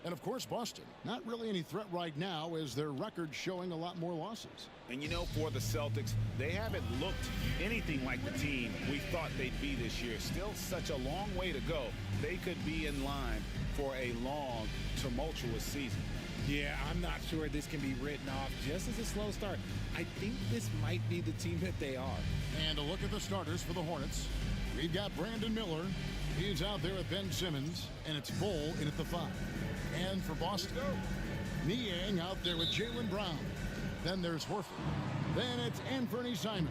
And of course, Boston, not really any threat right now as their record showing a lot more losses. And you know, for the Celtics, they haven't looked anything like the team we thought they'd be this year. Still such a long way to go. They could be in line for a long, tumultuous season. Yeah, I'm not sure this can be written off just as a slow start. I think this might be the team that they are. And a look at the starters for the Hornets. We've got Brandon Miller. He's out there with Ben Simmons, and it's Bull in at the 5. And for Boston, Niang out there with Jaylen Brown. Then there's Horford. Then it's Anthony Simons.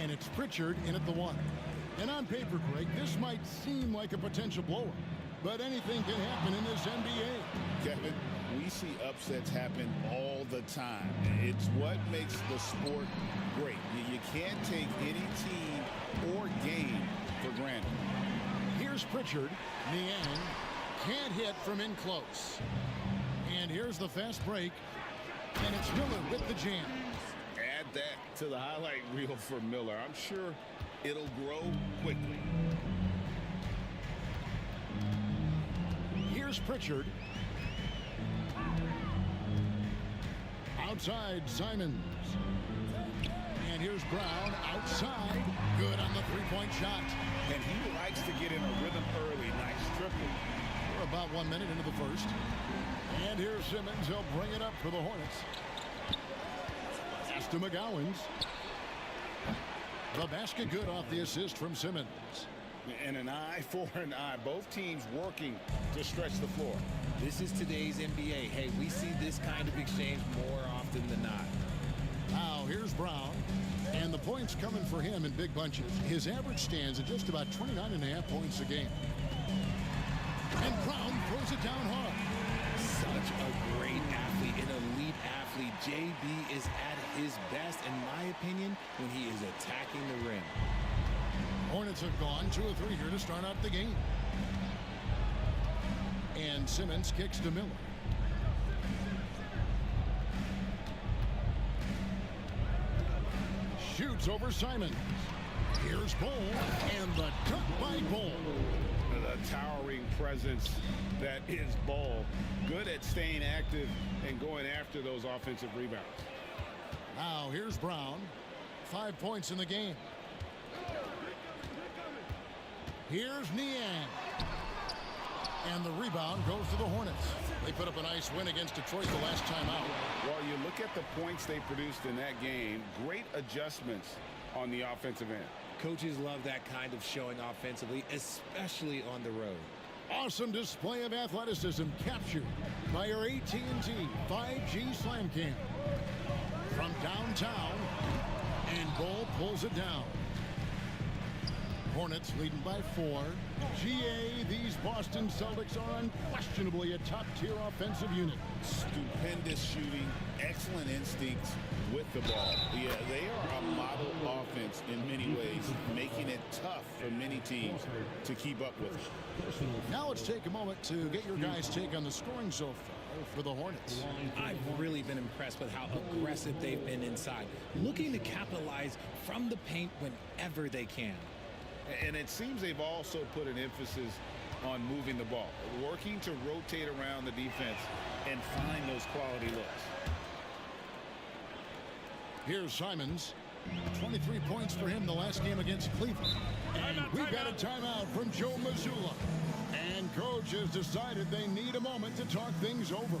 And it's Pritchard in at the 1. And on paper, Greg, this might seem like a potential blowout, but anything can happen in this NBA. Kevin, we see upsets happen all the time. It's what makes the sport great. You can't take any team or game for granted. Here's Pritchard. Niang can't hit from in close. And here's the fast break. And it's Miller with the jam. Add that to the highlight reel for Miller. I'm sure it'll grow quickly. Here's Pritchard. Outside, Simons. And here's Brown outside. Good on the three-point shot. And he likes to get in a rhythm early. Nice triple. We're about 1 minute into the first. And here's Simmons. He'll bring it up for the Hornets. Pass to McGowan's. The basket good off the assist from Simmons. And an eye for an eye. Both teams working to stretch the floor. This is today's NBA. Hey, we see this kind of exchange more often than not. Now here's Brown. And the points coming for him in big bunches. His average stands at just about 29.5 points a game. And Brown throws it down hard. Such a great athlete, an elite athlete. JB is at his best, in my opinion, when he is attacking the rim. Hornets have gone 2 of 3 here to start out the game. And Simmons kicks to Miller. Shoots over Simons. Here's Bull, and the dunk by Bull. The towering presence that is Bull. Good at staying active and going after those offensive rebounds. Now here's Brown. 5 points in the game. Here's Niang. And the rebound goes to the Hornets. They put up a nice win against Detroit the last time out. Well, you look at the points they produced in that game. Great adjustments on the offensive end. Coaches love that kind of showing offensively, especially on the road. Awesome display of athleticism captured by our AT&T 5G Slam Cam. From downtown, and Bull pulls it down. Hornets leading by 4. GA, these Boston Celtics are unquestionably a top-tier offensive unit. Stupendous shooting, excellent instincts with the ball. Yeah, they are a model offense in many ways, making it tough for many teams to keep up with it. Now let's take a moment to get your guys' take on the scoring so far for the Hornets. I've really been impressed with how aggressive they've been inside, looking to capitalize from the paint whenever they can. And it seems they've also put an emphasis on moving the ball, working to rotate around the defense and find those quality looks. Here's Simons. 23 points for him the last game against Cleveland. And we've got a timeout from Joe Mazzulla. And coach has decided they need a moment to talk things over.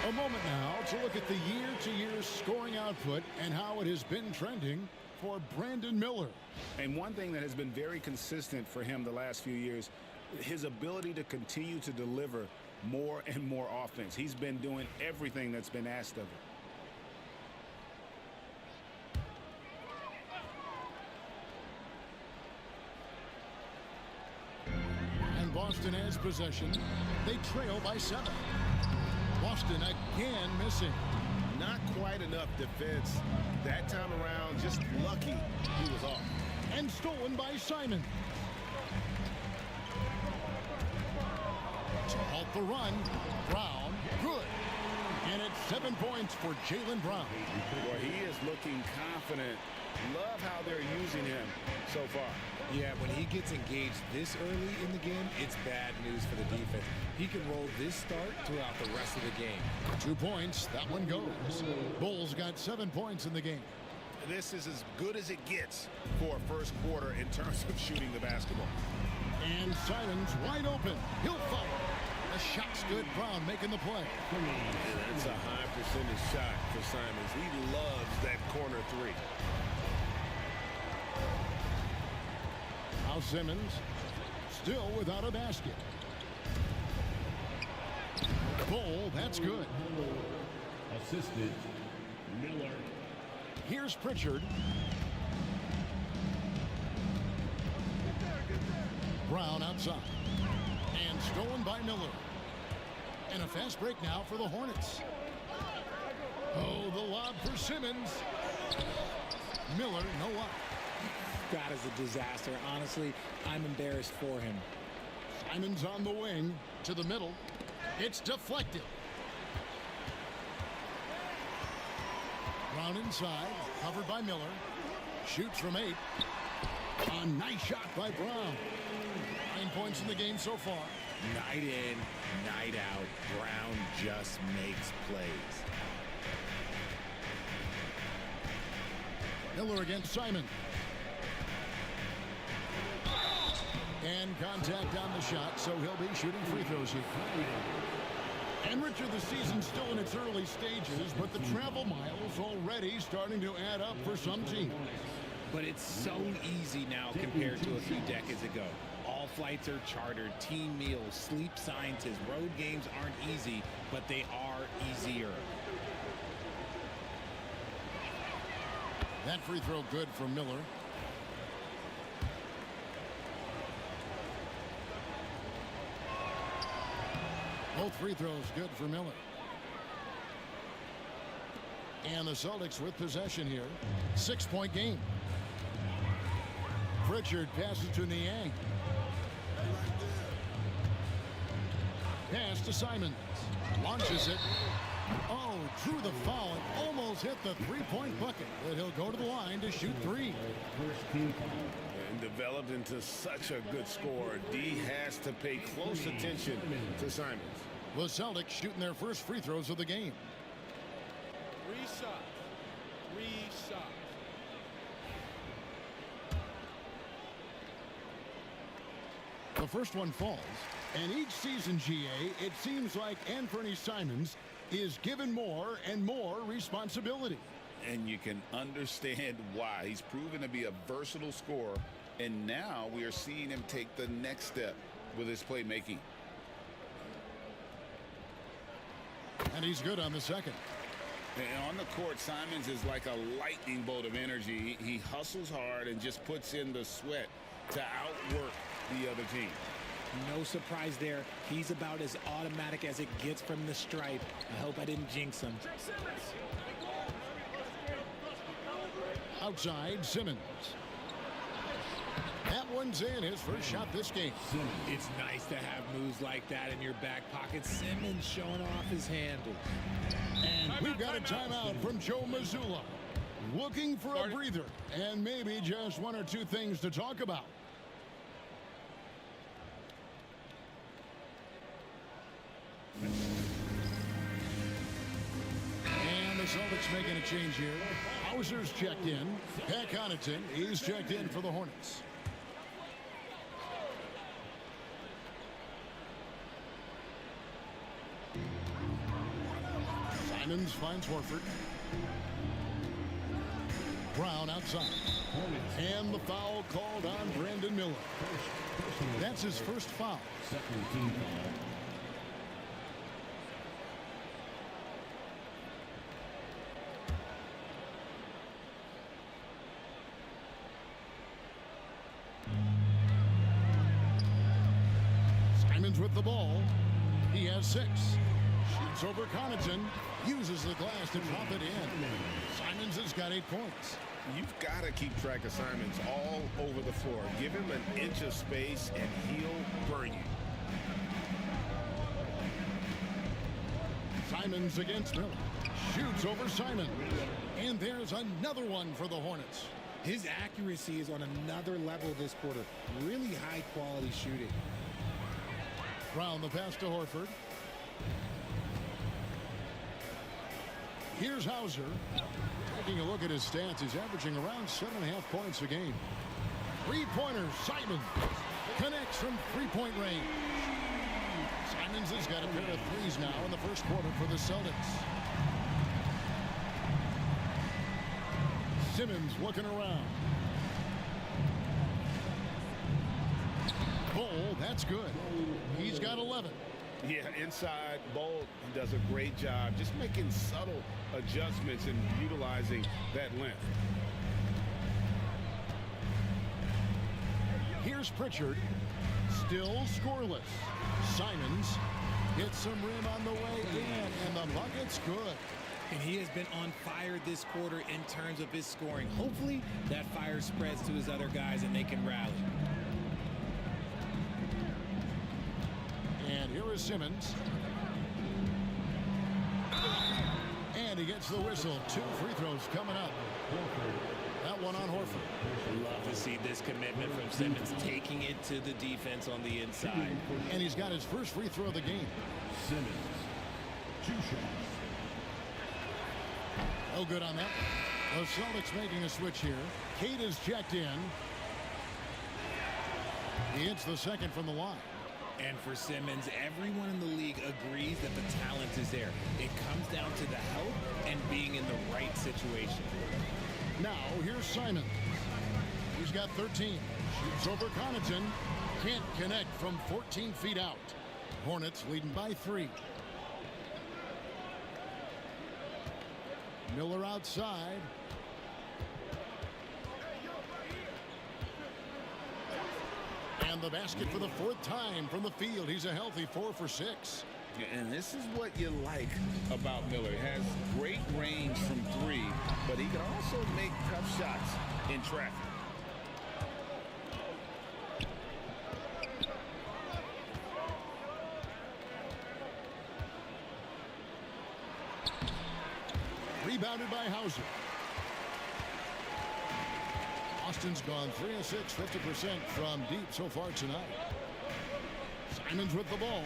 A moment now to look at the year-to-year scoring output and how it has been trending for Brandon Miller. And one thing that has been very consistent for him the last few years, his ability to continue to deliver more and more offense. He's been doing everything that's been asked of him. And Boston has possession. They trail by 7. Boston again missing. Not quite enough defense that time around. Just lucky he was off. And stolen by Simon. To halt the run, Brown, good. And it's 7 points for Jaylen Brown. Well, he is looking confident. Love how they're using him so far. Yeah, when he gets engaged this early in the game, it's bad news for the defense. He can roll this start throughout the rest of the game. 2 points, that one goes. Bulls got 7 points in the game. This is as good as it gets for a first quarter in terms of shooting the basketball. And Simons wide open. He'll follow. The shot's good. Brown making the play. And that's a high percentage shot for Simons. He loves that corner 3. Now Simmons still without a basket. Bull, that's good. Assisted Miller. Here's Pritchard. Brown outside. And stolen by Miller. And a fast break now for the Hornets. Oh, the lob for Simmons. Miller, no up. That is a disaster. Honestly, I'm embarrassed for him. Simons on the wing to the middle. It's deflected. Brown inside, covered by Miller. Shoots from 8. A nice shot by Brown. 9 points in the game so far. Night in, night out, Brown just makes plays. Miller against Simon. And contact on the shot, so he'll be shooting free throws here. And Richard, the season's still in its early stages, but the travel miles already starting to add up for some teams. But it's so easy now compared to a few decades ago. All flights are chartered, team meals, sleep sciences. Road games aren't easy, but they are easier. That free throw good for Miller. Both free throws good for Miller. And the Celtics with possession here. 6-point game. Pritchard passes to Niang. Pass to Simons. Launches it. Oh, drew the foul and almost hit the three-point bucket. But he'll go to the line to shoot 3. And developed into such a good scorer. D has to pay close attention to Simons. The Celtics shooting their first free throws of the game. Reset. The first one falls, and each season, GA, it seems like Anthony Simons is given more and more responsibility. And you can understand why. He's proven to be a versatile scorer, and now we are seeing him take the next step with his playmaking. And he's good on the second. And on the court, Simons is like a lightning bolt of energy. He hustles hard and just puts in the sweat to outwork the other team. No surprise there. He's about as automatic as it gets from the stripe. I hope I didn't jinx him. Outside, Simmons. That one's in, his first shot this game. It's nice to have moves like that in your back pocket. Simmons showing off his handle. And we've got a timeout from Joe Mazzulla. Looking for a breather and maybe just one or two things to talk about. And the Celtics making a change here. Hauser's checked in. Pat Connaughton, he's checked in for the Hornets. Simons finds Horford. Brown outside. And the foul called on Brandon Miller. That's his first foul. Second team foul. Simons with the ball. He has 6. Shoots over Connaughton. Uses the glass to drop it in. Simons has got 8 points. You've got to keep track of Simons all over the floor. Give him an inch of space and he'll burn you. Simons against Miller. Shoots over Simon. And there's another one for the Hornets. His accuracy is on another level this quarter. Really high quality shooting. Brown the pass to Horford. Here's Hauser. Taking a look at his stats, he's averaging around 7.5 points a game. Three-pointer, Simons connects from three-point range. Simons has got a pair of threes now in the first quarter for the Celtics. Simmons looking around. Bull, that's good. He's got 11. Yeah, inside, Bolt does a great job just making subtle adjustments and utilizing that length. Here's Pritchard. Still scoreless. Simons hits some rim on the way in, and the bucket's good. And he has been on fire this quarter in terms of his scoring. Hopefully that fire spreads to his other guys and they can rally. And here is Simmons. And he gets the whistle. 2 free throws coming up. That one on Horford. Love to see this commitment from Simmons, taking it to the defense on the inside. And he's got his first free throw of the game. Simmons. 2 shots. Oh, good on that. The Celtics making a switch here. Cade is checked in. He hits the second from the line. And for Simmons, everyone in the league agrees that the talent is there. It comes down to the help and being in the right situation. Now, here's Simons. He's got 13. Shoots over Connaughton. Can't connect from 14 feet out. Hornets leading by 3. Miller outside. And the basket for the 4th time from the field. He's a healthy 4 for 6. And this is what you like about Miller. He has great range from 3, but he can also make tough shots in traffic. Rebounded by Hauser. Austin's gone 3 of 6, 50% from deep so far tonight. Simons with the ball.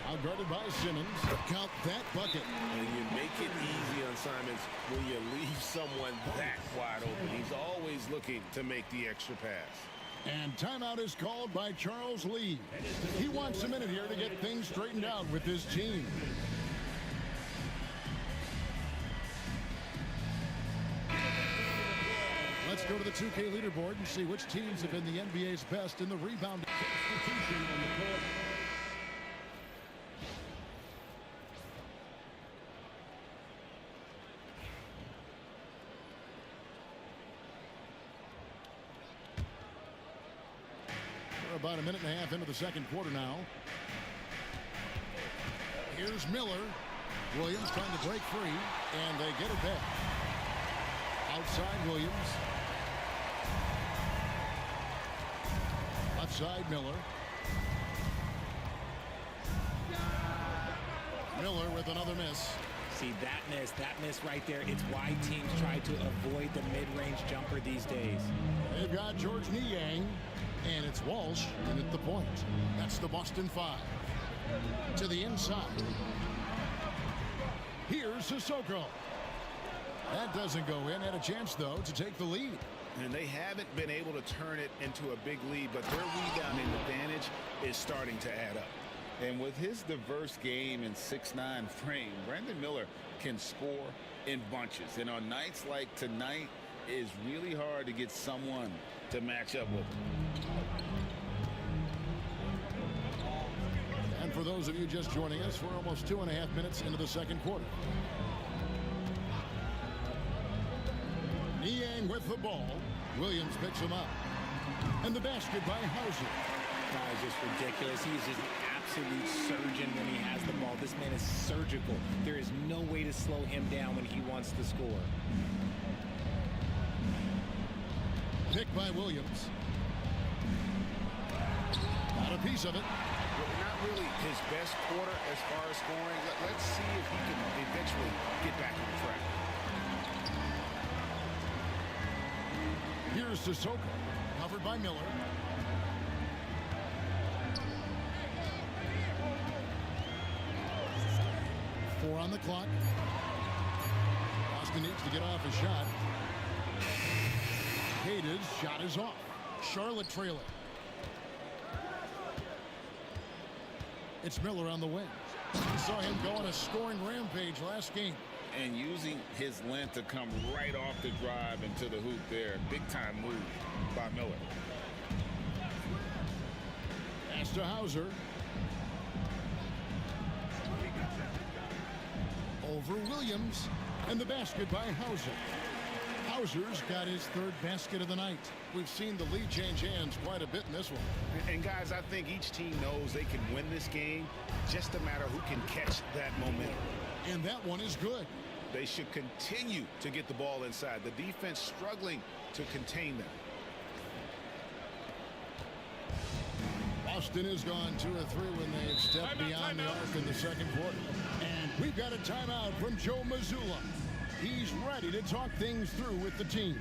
Out guarded by Simmons. Count that bucket. And you make it easy on Simons when you leave someone that wide open. He's always looking to make the extra pass. And timeout is called by Charles Lee. He wants a minute here to get things straightened out with his team. Let's go to the 2K leaderboard and see which teams have been the NBA's best in the rebound. Substitution on the court. We're about a minute and a half into the second quarter now. Here's Miller. Williams trying to break free, and they get it back. Outside Williams. Left side Miller. Miller with another miss. See, that miss right there, it's why teams try to avoid the mid-range jumper these days. They've got George Niang, and it's Walsh in at the point. That's the Boston 5. To the inside. Here's Sissoko. That doesn't go in. Had a chance, though, to take the lead. And they haven't been able to turn it into a big lead, but their rebounding advantage is starting to add up. And with his diverse game and 6'9" frame, Brandon Miller can score in bunches. And on nights like tonight, it's really hard to get someone to match up with him. And for those of you just joining us, we're almost 2.5 minutes into the second quarter. Niang with the ball. Williams picks him up. And the basket by Hauser. That is just ridiculous. He is just an absolute surgeon when he has the ball. This man is surgical. There is no way to slow him down when he wants to score. Pick by Williams. Got a piece of it. Not really his best quarter as far as scoring. Let's see if he can eventually get back on track. Here's Sissoko, covered by Miller. Four on the clock. Boston needs to get off a shot. Hayden's shot is off. Charlotte trailing. It's Miller on the wing. We saw him go on a scoring rampage last game. And using his length to come right off the drive into the hoop there. Big time move by Miller. Pass to Hauser. Over Williams. And the basket by Hauser. Hauser's got his third basket of the night. We've seen the lead change hands quite a bit in this one. And guys, I think each team knows they can win this game. Just a matter who can catch that momentum. And that one is good. They should continue to get the ball inside. The defense struggling to contain them. Boston has gone 2 of 3 when they've stepped beyond the arc in the second quarter. And we've got a timeout from Joe Mazzulla. He's ready to talk things through with the team.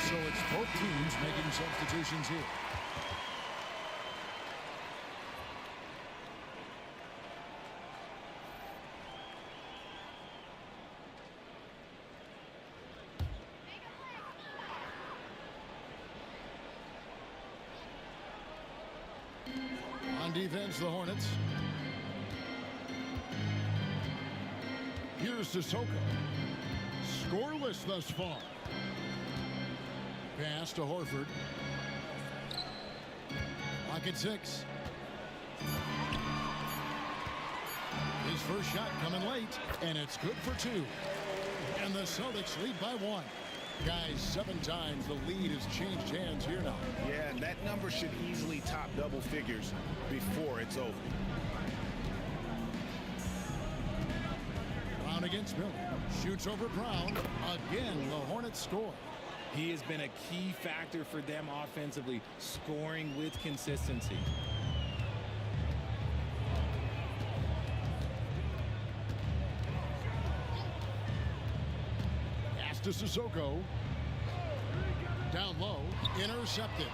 So it's both teams making substitutions here. On defense, the Hornets. Here's Sissoko. Scoreless thus far. Pass to Horford. Clock at 6. His first shot coming late, and it's good for 2. And the Celtics lead by 1. Guys, 7 times the lead has changed hands here now. Yeah, and that number should easily top double figures before it's over. Brown against Miller. Shoots over Brown. Again, the Hornets score. He has been a key factor for them offensively, scoring with consistency. to Sissoko. Down low, intercepted.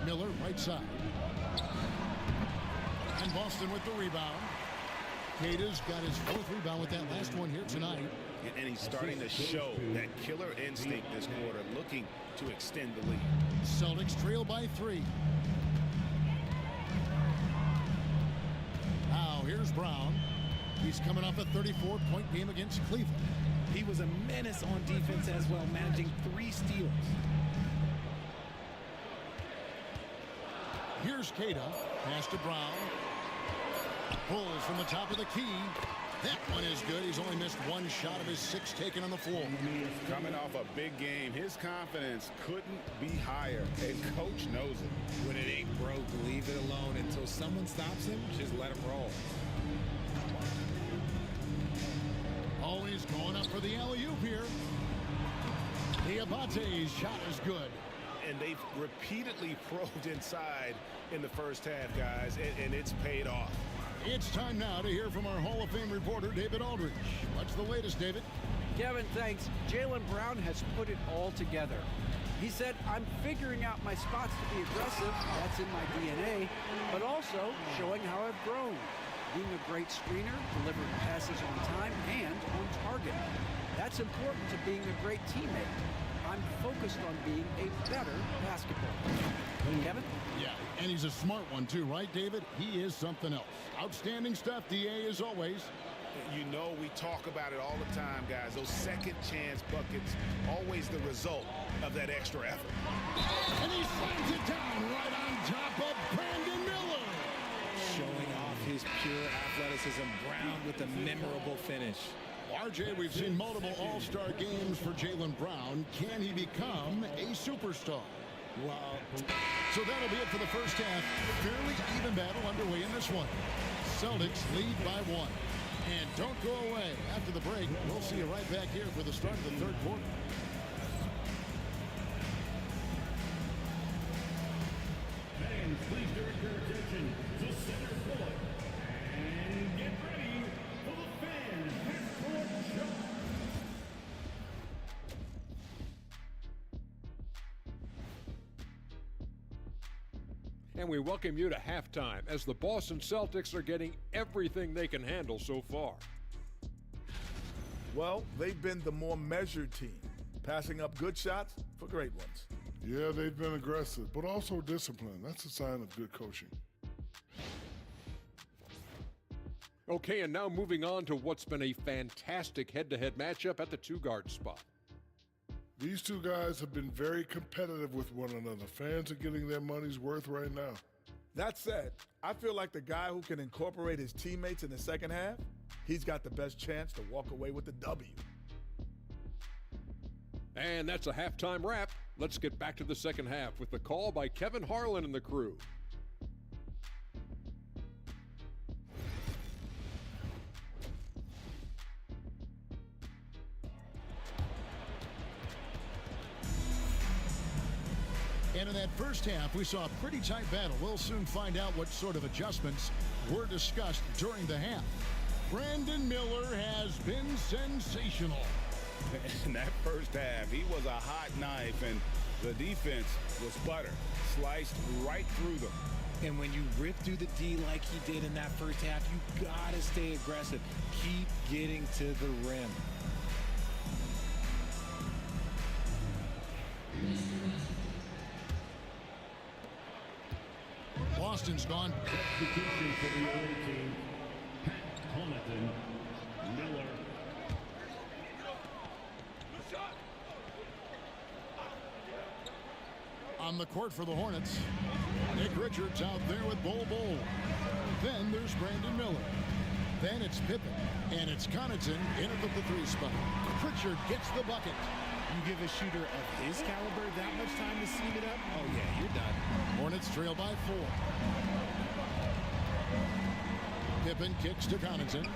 Miller, right side. And Boston with the rebound. Kata's got his 4th rebound with that last one here tonight. And he's starting to show that killer instinct this quarter, looking to extend the lead. Celtics trail by 3. Now here's Brown. He's coming off a 34-point game against Cleveland. He was a menace on defense as well, managing 3 steals. Here's Kata. Pass to Brown. Pulls from the top of the key. That one is good. He's only missed 1 shot of his 6 taken on the floor. Coming off a big game, his confidence couldn't be higher, and coach knows it. When it ain't broke, leave it alone until someone stops him. Just let him roll. Always going up for the alley-oop here. Diabate's shot is good. And they've repeatedly probed inside in the first half, guys, and it's paid off. It's time now to hear from our Hall of Fame reporter, David Aldridge. What's the latest, David? Kevin, thanks. Jaylen Brown has put it all together. He said, I'm figuring out my spots to be aggressive. That's in my DNA. But also showing how I've grown. Being a great screener, delivering passes on time and on target. That's important to being a great teammate. I'm focused on being a better basketball player. Kevin? Yeah, and he's a smart one too, right, David? He is something else. Outstanding stuff, DA, as always. You know, we talk about it all the time, guys. Those second chance buckets, always the result of that extra effort. And he slams it down right on top of Brandon Miller. Showing off his pure athleticism. Brown with a memorable finish. RJ, we've seen multiple all-star games for Jaylen Brown. Can he become a superstar? Well, so that'll be it for the first half. Fairly even battle underway in this one. Celtics lead by 1. And don't go away. After the break, we'll see you right back here for the start of the 3rd quarter. Fans, please direct your attention to center court. And get ready for the fan half-court shot. And we welcome you to halftime as the Boston Celtics are getting everything they can handle so far. Well, they've been the more measured team, passing up good shots for great ones. Yeah, they've been aggressive, but also disciplined. That's a sign of good coaching. Okay, and now moving on to what's been a fantastic head-to-head matchup at the 2-guard spot. These two guys have been very competitive with one another. Fans are getting their money's worth right now. That said, I feel like the guy who can incorporate his teammates in the second half, he's got the best chance to walk away with the W. And that's a halftime wrap. Let's get back to the second half with the call by Kevin Harlan and the crew. And in that first half, we saw a pretty tight battle. We'll soon find out what sort of adjustments were discussed during the half. Brandon Miller has been sensational. In that first half, he was a hot knife, and the defense was butter, sliced right through them. And when you rip through the D like he did in that first half, you gotta stay aggressive. Keep getting to the rim. Boston's gone. Substitution for the away team. Connaughton, Miller. On the court for the Hornets, Nick Richards out there with Bol. Then there's Brandon Miller. Then it's Pippen, and it's Connaughton in at the 3 spot. Pritchard gets the bucket. You give a shooter of his caliber that much time to seam it up? Oh, yeah, you're done. Hornets trail by 4. Pippen kicks to Connaughton.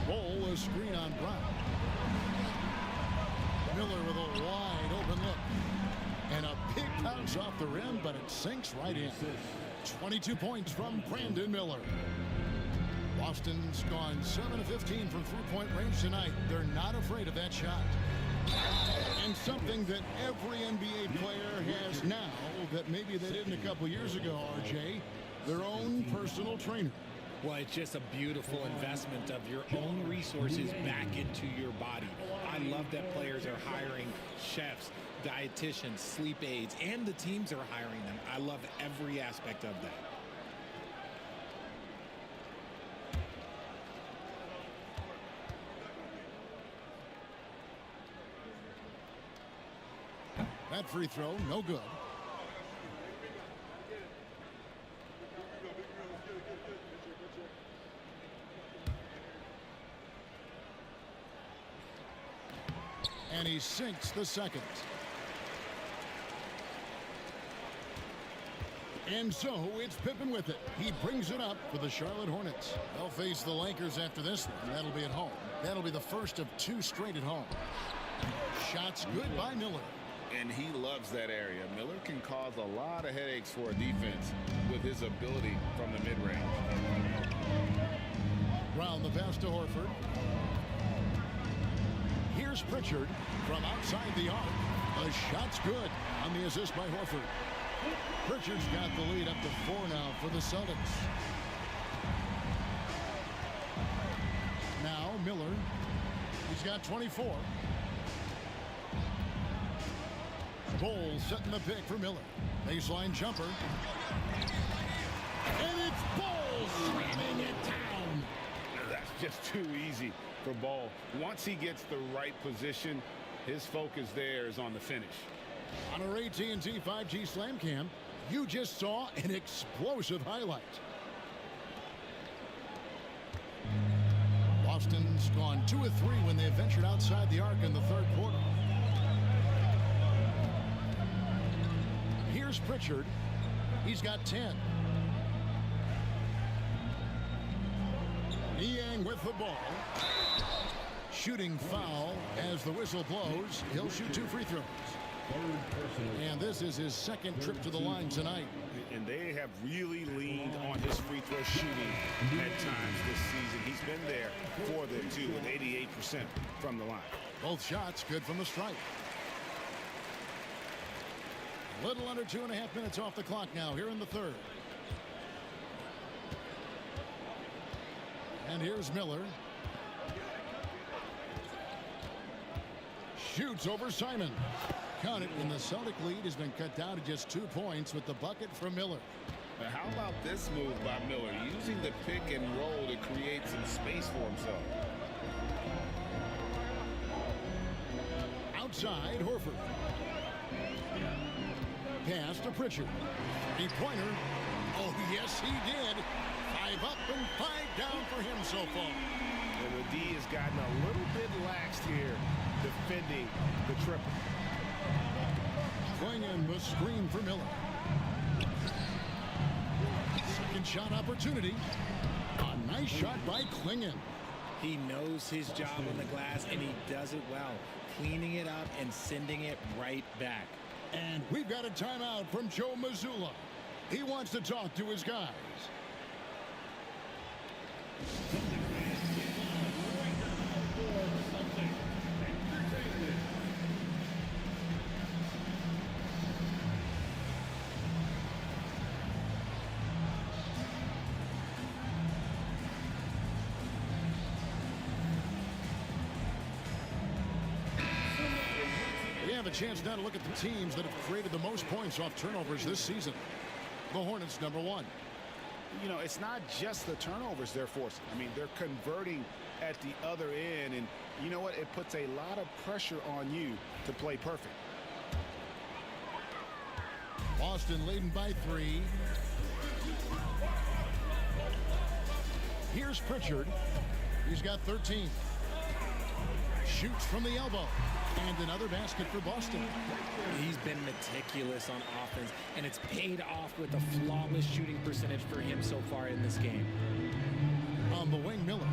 Bol, a screen on Brown. Miller with a wide open look. And a big bounce off the rim, but it sinks right in. 22 points from Brandon Miller. Boston's gone 7 of 15 from three-point range tonight. They're not afraid of that shot. And something that every NBA player has now that maybe they didn't a couple years ago, RJ, their own personal trainer. Well, it's just a beautiful investment of your own resources back into your body. I love that players are hiring chefs, dietitians, sleep aides, and the teams are hiring them. I love every aspect of that. That free throw, no good. And he sinks the second. And so it's Pippen with it. He brings it up for the Charlotte Hornets. They'll face the Lakers after this one. That'll be at home. That'll be the first of 2 straight at home. Shots good by Miller. And he loves that area. Miller can cause a lot of headaches for a defense with his ability from the mid-range. Brown the pass to Horford. Here's Pritchard from outside the arc. The shot's good on the assist by Horford. Pritchard's got the lead up to 4 now for the Celtics. Now Miller. He's got 24. Bowles setting the pick for Miller. Baseline jumper. And it's Bowles slamming it down. That's just too easy for Ball. Once he gets the right position, his focus there is on the finish. On our AT&T 5G Slam Cam, you just saw an explosive highlight. Boston's gone 2 of 3 when they ventured outside the arc in the third quarter. Here's Pritchard. He's got 10. Niang with the ball. Shooting foul as the whistle blows. He'll shoot 2 free throws. And this is his second trip to the line tonight. And they have really leaned on his free throw shooting at times this season. He's been there for them too with 88% from the line. Both shots good from the stripe. Little under 2.5 minutes off the clock now here in the third. And here's Miller. Shoots over Simon. Count it, and the Celtic lead has been cut down to just 2 points with the bucket from Miller. Now how about this move by Miller, using the pick and roll to create some space for himself? Outside, Horford. Pass to Pritchard. 3-pointer. Oh, yes, he did. 5 up and 5 down for him so far. And the D has gotten a little bit laxed here defending the triple. Klingon the screen for Miller. Second shot opportunity. A nice shot by Klingon. He knows his job on the glass, and he does it well, cleaning it up and sending it right back. And we've got a timeout from Joe Mazzulla. He wants to talk to his guys. A chance now to look at the teams that have created the most points off turnovers this season. The Hornets, number 1. You know, it's not just the turnovers they're forcing. I mean, they're converting at the other end, and you know what? It puts a lot of pressure on you to play perfect. Boston leading by 3. Here's Pritchard. He's got 13. Shoots from the elbow. And another basket for Boston. He's been meticulous on offense, and it's paid off with a flawless shooting percentage for him so far in this game. On the wing, Miller.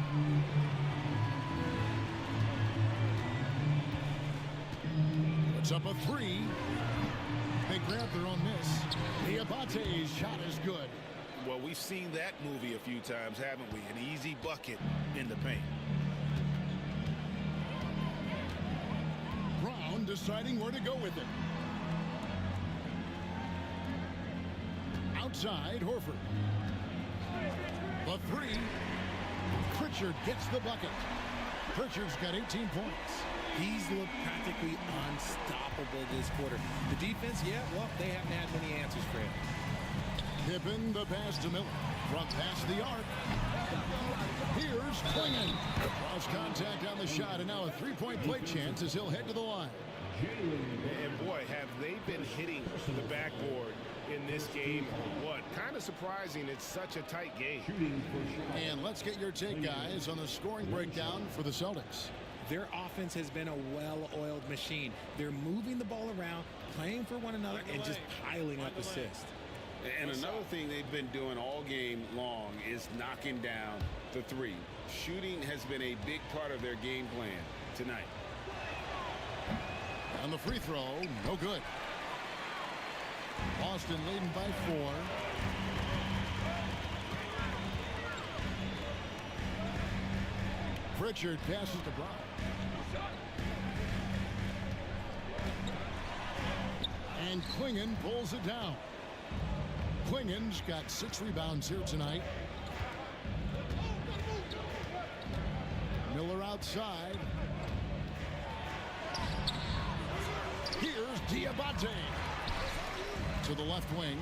Puts up a 3. They grab their own miss. Diabate's shot is good. Well, we've seen that movie a few times, haven't we? An easy bucket in the paint. Brown deciding where to go with it. Outside, Horford. The three. Pritchard gets the bucket. Pritchard's got 18 points. He's looked practically unstoppable this quarter. The defense, yeah, well, they haven't had many answers for him. Pippen the pass to Miller. From past the arc. Here's Klingon. Cross contact on the shot, and now a three-point play chance as he'll head to the line. And boy, have they been hitting the backboard in this game. What? Kind of surprising. It's such a tight game. And let's get your take, guys, on the scoring breakdown for the Celtics. Their offense has been a well-oiled machine. They're moving the ball around, playing for one another, and just piling up assists. And another thing they've been doing all game long is knocking down the three. Shooting has been a big part of their game plan tonight. On the free throw, no good. Boston leading by 4. Pritchard passes to Brown. And Klingon pulls it down. Klingon's got 6 rebounds here tonight. Miller outside. Here's Diabate to the left wing.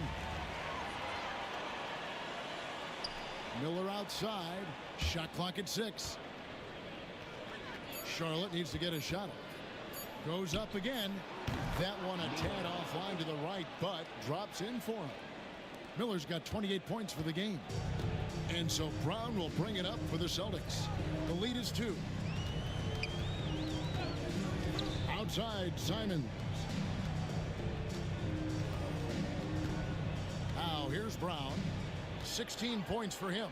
Miller outside. Shot clock at 6. Charlotte needs to get a shot up. Goes up again. That one a tad offline to the right, but drops in for him. Miller's got 28 points for the game. And so Brown will bring it up for the Celtics. The lead is 2. Outside, Simons. Now here's Brown. 16 points for him.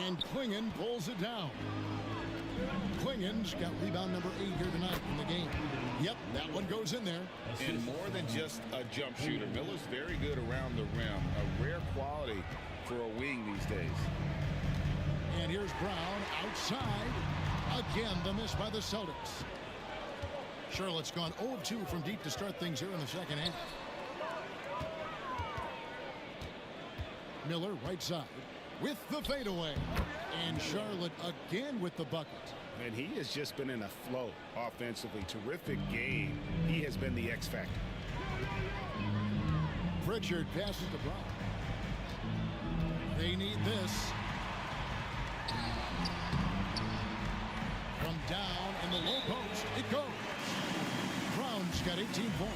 And Klingon pulls it down. Klingon's got rebound number 8 here tonight in the game. Yep, that one goes in there. And more than just a jump shooter, Miller's very good around the rim. A rare quality for a wing these days. And here's Brown outside. Again, the miss by the Celtics. Charlotte's gone 0 of 2 from deep to start things here in the second half. Miller right side with the fadeaway. And Charlotte again with the bucket. And he has just been in a flow offensively. Terrific game. He has been the X factor. Pritchard passes to Brown. They need this. From down in the low post, it goes. Brown's got 18 points.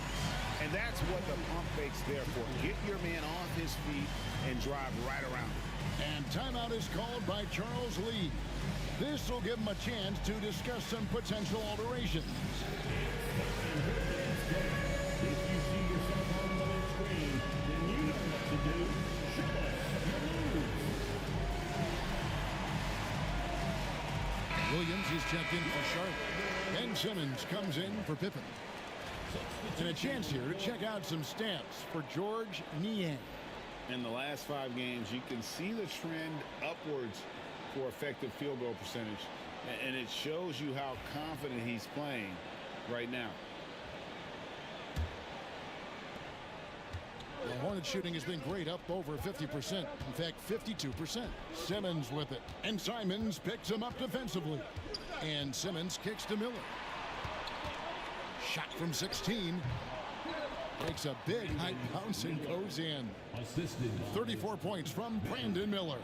And that's what the pump fake's there for. Get your man off his feet and drive right around. And timeout is called by Charles Lee. This will give him a chance to discuss some potential alterations. If you see yourself on the big screen, then you know what to do. Show us your moves. Williams is checked in for Charlotte. Ben Simmons comes in for Pippen. And a chance here to check out some stats for George Niang. In the last 5 games, you can see the trend upwards for effective field goal percentage. And it shows you how confident he's playing right now. The Hornets shooting has been great, up over 50%. In fact, 52%. Simmons with it. And Simons picks him up defensively. And Simmons kicks to Miller. Shot from 16. Makes a big high bounce and goes in. 34 points from Brandon Miller.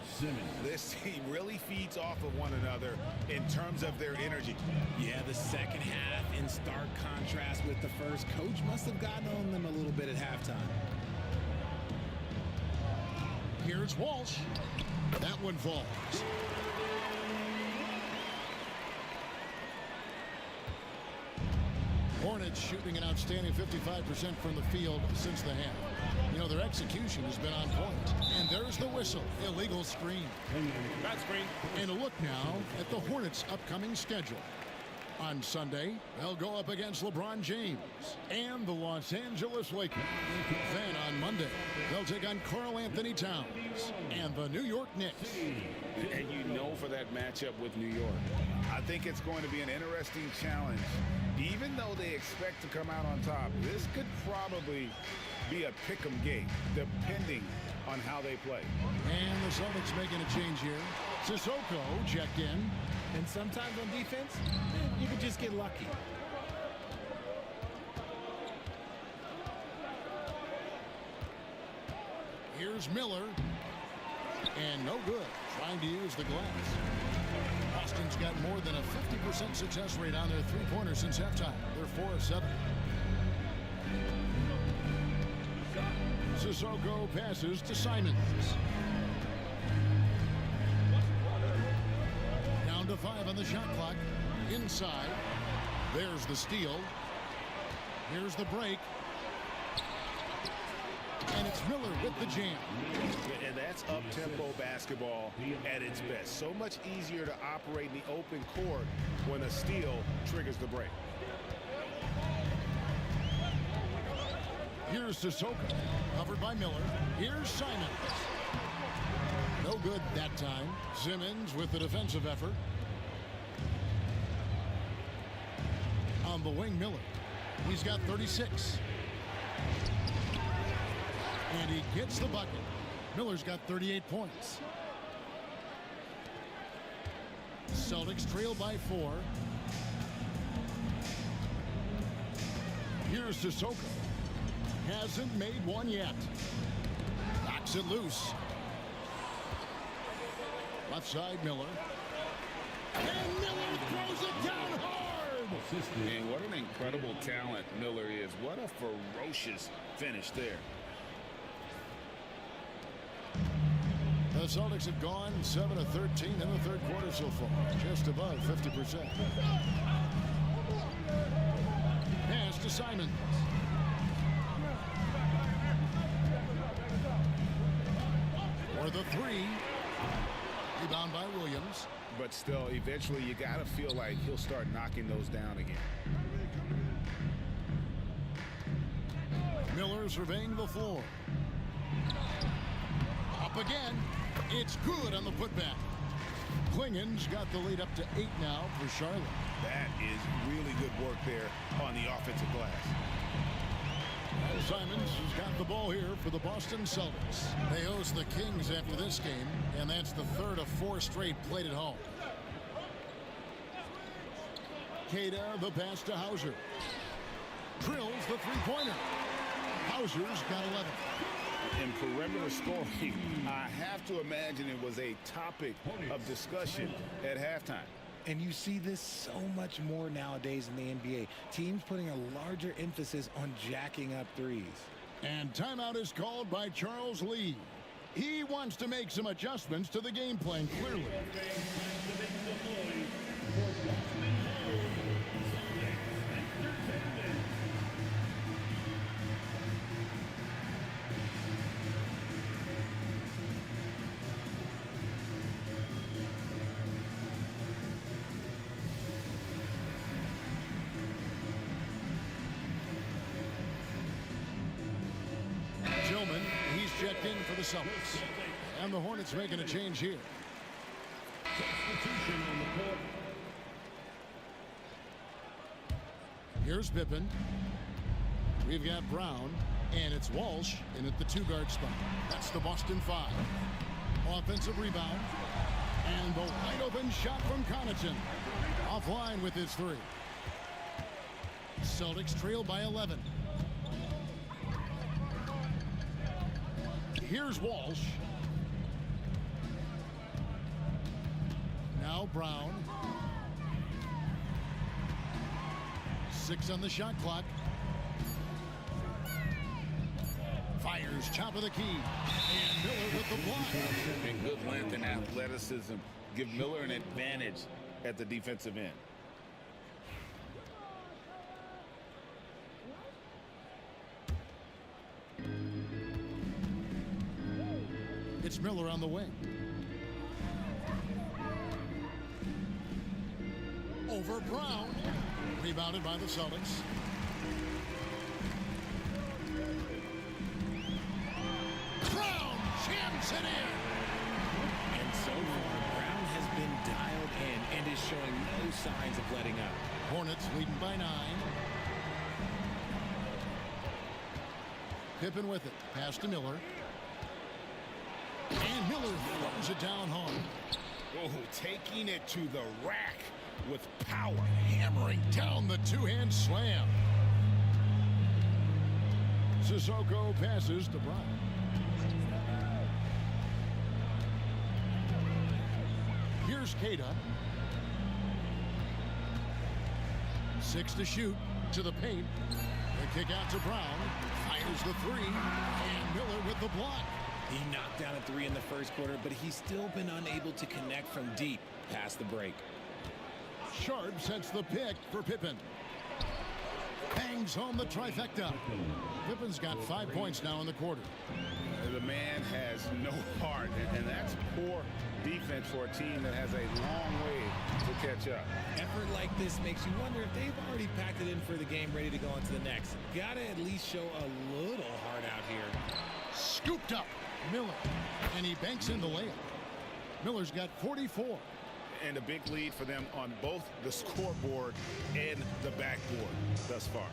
This team really feeds off of one another in terms of their energy. Yeah, the second half in stark contrast with the first. Coach must have gotten on them a little bit at halftime. Here's Walsh. That one falls. Hornets shooting an outstanding 55% from the field since the half. You know, their execution has been on point. And there's the whistle. Illegal screen. Bad screen. And a look now at the Hornets' upcoming schedule. On Sunday, they'll go up against LeBron James and the Los Angeles Lakers. Then on Monday, they'll take on Karl Anthony Towns and the New York Knicks. And you know for that matchup with New York, I think it's going to be an interesting challenge. Even though they expect to come out on top, this could probably be a pick-em game, depending on how they play. And the Celtics making a change here. Sissoko checked in. And sometimes on defense, you can just get lucky. Here's Miller. And no good. Trying to use the glass. Boston's got more than a 50% success rate on their three-pointers since halftime. They're 4 of 7. Sissoko passes to Simons. Down to 5 on the shot clock. Inside. There's the steal. Here's the break. And it's Miller with the jam. And that's up-tempo basketball at its best. So much easier to operate in the open court when a steal triggers the break. Here's Sissoko, covered by Miller. Here's Simons. No good that time. Simmons with the defensive effort. On the wing, Miller. He's got 36. And he gets the bucket. Miller's got 38 points. Celtics trail by 4. Here's Sissoko. Hasn't made one yet. Knocks it loose. Left side, Miller. And Miller throws it down hard. And what an incredible talent Miller is. What a ferocious finish there. The Celtics have gone 7 of 13 in the third quarter so far. Just above 50%. Pass to Simons. For the 3. Rebound by Williams. But still, eventually you got to feel like he'll start knocking those down again. Miller surveying the floor. Up again. It's good on the putback. Klingen's got the lead up to 8 now for Charlotte. That is really good work there on the offensive glass. And Simons has got the ball here for the Boston Celtics. They host the Kings after this game, and that's the 3rd of 4 straight played at home. Queta, the pass to Hauser. Drills the three-pointer. Hauser's got 11. In perimeter scoring, I have to imagine it was a topic of discussion at halftime. And you see this so much more nowadays in the NBA. Teams putting a larger emphasis on jacking up threes. And timeout is called by Charles Lee. He wants to make some adjustments to the game plan, clearly. He's checked in for the Celtics. And the Hornets making a change here. Substitution on the court. Here's Pippen. We've got Brown. And it's Walsh in at the 2-guard spot. That's the Boston 5. Offensive rebound. And the wide open shot from Connaughton. Offline with his 3. Celtics trail by 11. Here's Walsh. Now Brown. 6 on the shot clock. Fires top of the key. And Miller with the block. And good length and athleticism give Miller an advantage at the defensive end. It's Miller on the wing. Over Brown. Rebounded by the Celtics. Brown jams it in. And so far, Brown has been dialed in and is showing no signs of letting up. Hornets leading by 9. Pippen with it. Pass to Miller. And Miller throws it down hard. Oh, taking it to the rack with power. Hammering down the two-hand slam. Sissoko passes to Brown. Here's Keita. 6 to shoot. To the paint. The kick out to Brown. Fires the 3. And Miller with the block. He knocked down a 3 in the first quarter, but he's still been unable to connect from deep past the break. Sharp sets the pick for Pippen. Bangs home the trifecta. Pippen's got 5 points now in the quarter. The man has no heart, and that's poor defense for a team that has a long way to catch up. Effort like this makes you wonder if they've already packed it in for the game, ready to go on to the next. Gotta at least show a little heart out here. Scooped up. Miller. And he banks in the layup. Miller's got 44. And a big lead for them on both the scoreboard and the backboard thus far.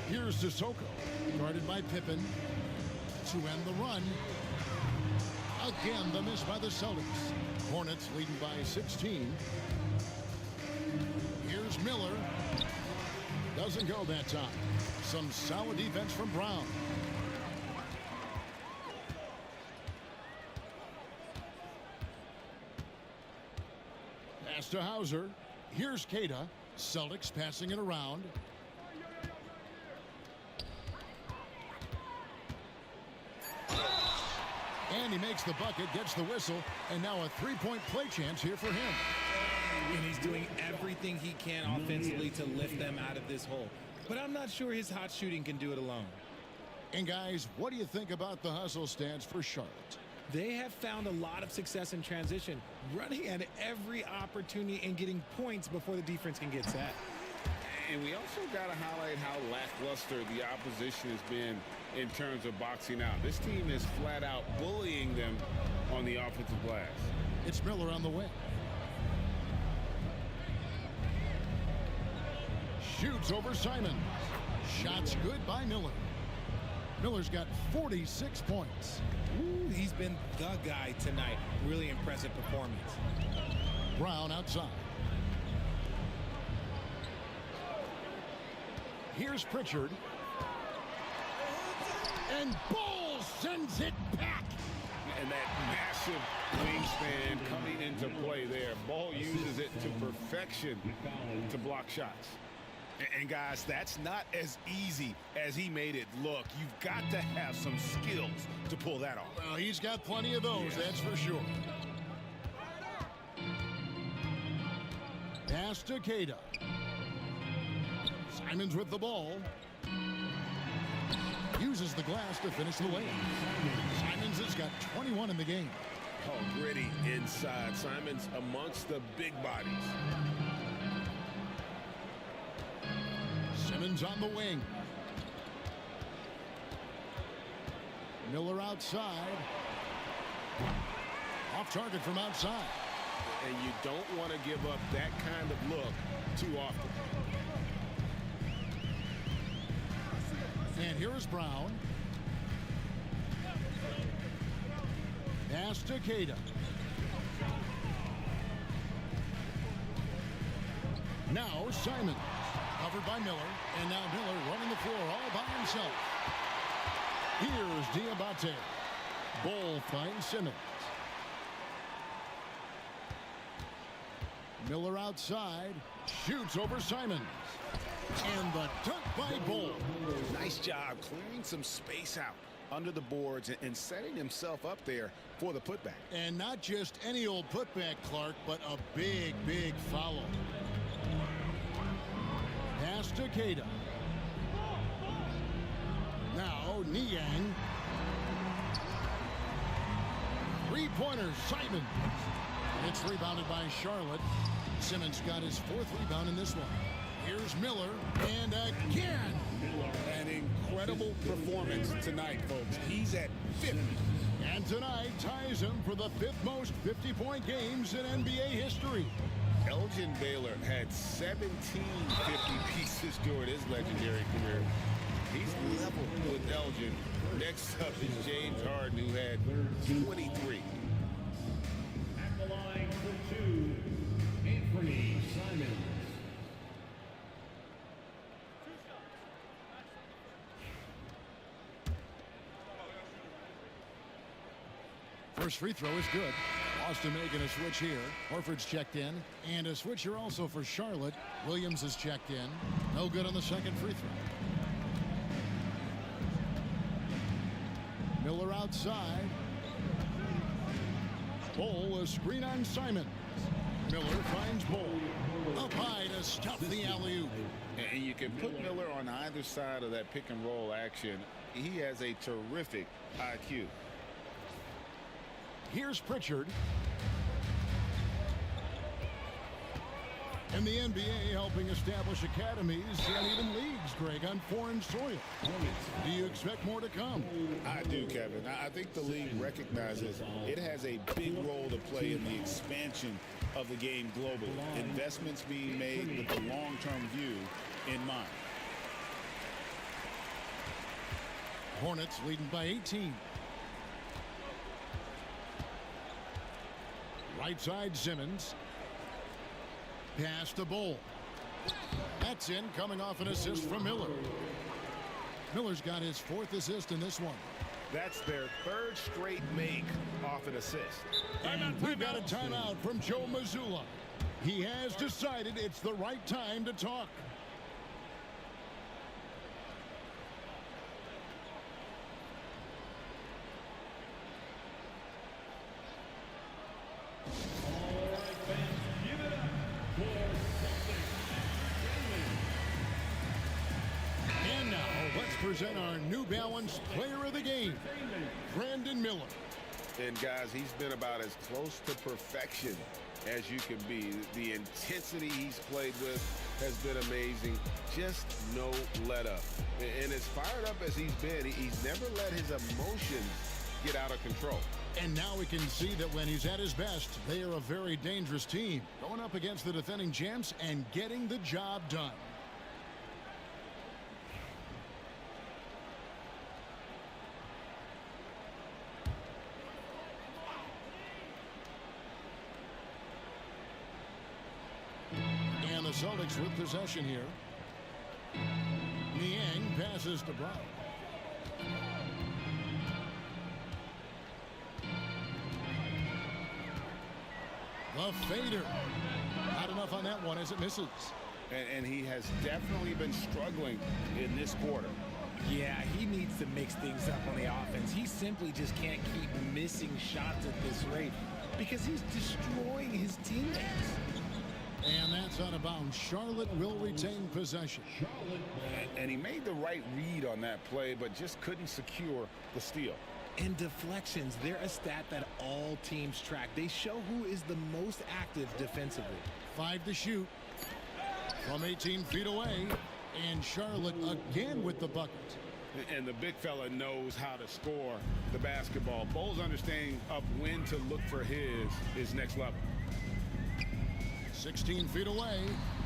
Here's Sissoko, guarded by Pippen to end the run. Again, the miss by the Celtics. Hornets leading by 16. Here's Miller. Doesn't go that time. Some solid defense from Brown. Pass to Hauser. Here's Keita. Celtics passing it around. And he makes the bucket, gets the whistle, and now a three-point play chance here for him. And he's doing everything he can offensively to lift them out of this hole. But I'm not sure his hot shooting can do it alone. And guys, what do you think about the hustle stance for Charlotte? They have found a lot of success in transition, running at every opportunity and getting points before the defense can get set. And we also got to highlight how lackluster the opposition has been in terms of boxing out. This team is flat out bullying them on the offensive glass. It's Miller on the wing. Shoots over Simon. Shots good by Miller. Miller's got 46 points. Ooh, he's been the guy tonight. Really impressive performance. Brown outside. Here's Pritchard. And Ball sends it back. And that massive wingspan coming into play there. Ball uses it to perfection to block shots. And guys, that's not as easy as he made it look. You've got to have some skills to pull that off. Well, he's got plenty of those, that's for sure. Pass to Keita. Simons with the ball. Uses the glass to finish the layup. Simons has got 21 in the game. Oh, gritty inside. Simons amongst the big bodies. Simmons on the wing. Miller outside. Off target from outside. And you don't want to give up that kind of look too often. And here is Brown. Pass to Keita. Now Simon. Covered by Miller. And now Miller running the floor all by himself. Here's Diabate. Ball finds Simmons. Miller outside. Shoots over Simons. And the dunk by Ball. Nice job clearing some space out under the boards and setting himself up there for the putback. And not just any old putback, Clark, but a big, big foul. Pass to Keita. Now free-throw, Niang. Three-pointers, Simon. It's rebounded by Charlotte. Simmons got his 4th rebound in this one. Here's Miller, and again. An incredible performance tonight, folks. He's at 50. And tonight ties him for the 5th most 50-point games in NBA history. Elgin Baylor had 17 50 pieces during his legendary career. He's level with Elgin. Next up is James Harden, who had 23. At the line for 2, Anthony Simons. First free throw is good. Boston making a switch here. Horford's checked in. And a switch here also for Charlotte. Williams is checked in. No good on the second free throw. Miller outside. Bol, a screen on Simon. Miller finds Bol. Up high to stop the alley-oop. And you can put Miller on either side of that pick and roll action. He has a terrific IQ. Here's Pritchard. And the NBA helping establish academies and even leagues, Greg, on foreign soil. Do you expect more to come? I do, Kevin. I think the league recognizes it has a big role to play in the expansion of the game globally. Investments being made with the long-term view in mind. Hornets leading by 18. Right side, Simmons. Pass to Bol. That's in, coming off an assist from Miller. Miller's got his 4th assist in this one. That's their 3rd straight make off an assist. And we've got a timeout from Joe Mazzulla. He has decided it's the right time to talk. And now, let's present our New Balance Player of the Game, Brandon Miller. And guys, he's been about as close to perfection as you can be. The intensity he's played with has been amazing. Just no let up. And as fired up as he's been, he's never let his emotions get out of control. And now we can see that when he's at his best, they are a very dangerous team, going up against the defending champs and getting the job done. And the Celtics with possession here. Niang passes to Brown. The fader. Not enough on that one as it misses. And he has definitely been struggling in this quarter. Yeah, he needs to mix things up on the offense. He simply just can't keep missing shots at this rate because he's destroying his teammates. And that's out of bounds. Charlotte will retain possession. And he made the right read on that play, but just couldn't secure the steal. And deflections, they're a stat that all teams track. They show who is the most active defensively. 5 to shoot from 18 feet away. And Charlotte again with the bucket. And the big fella knows how to score the basketball. Bol's understanding of when to look for his is next level. 16 feet away.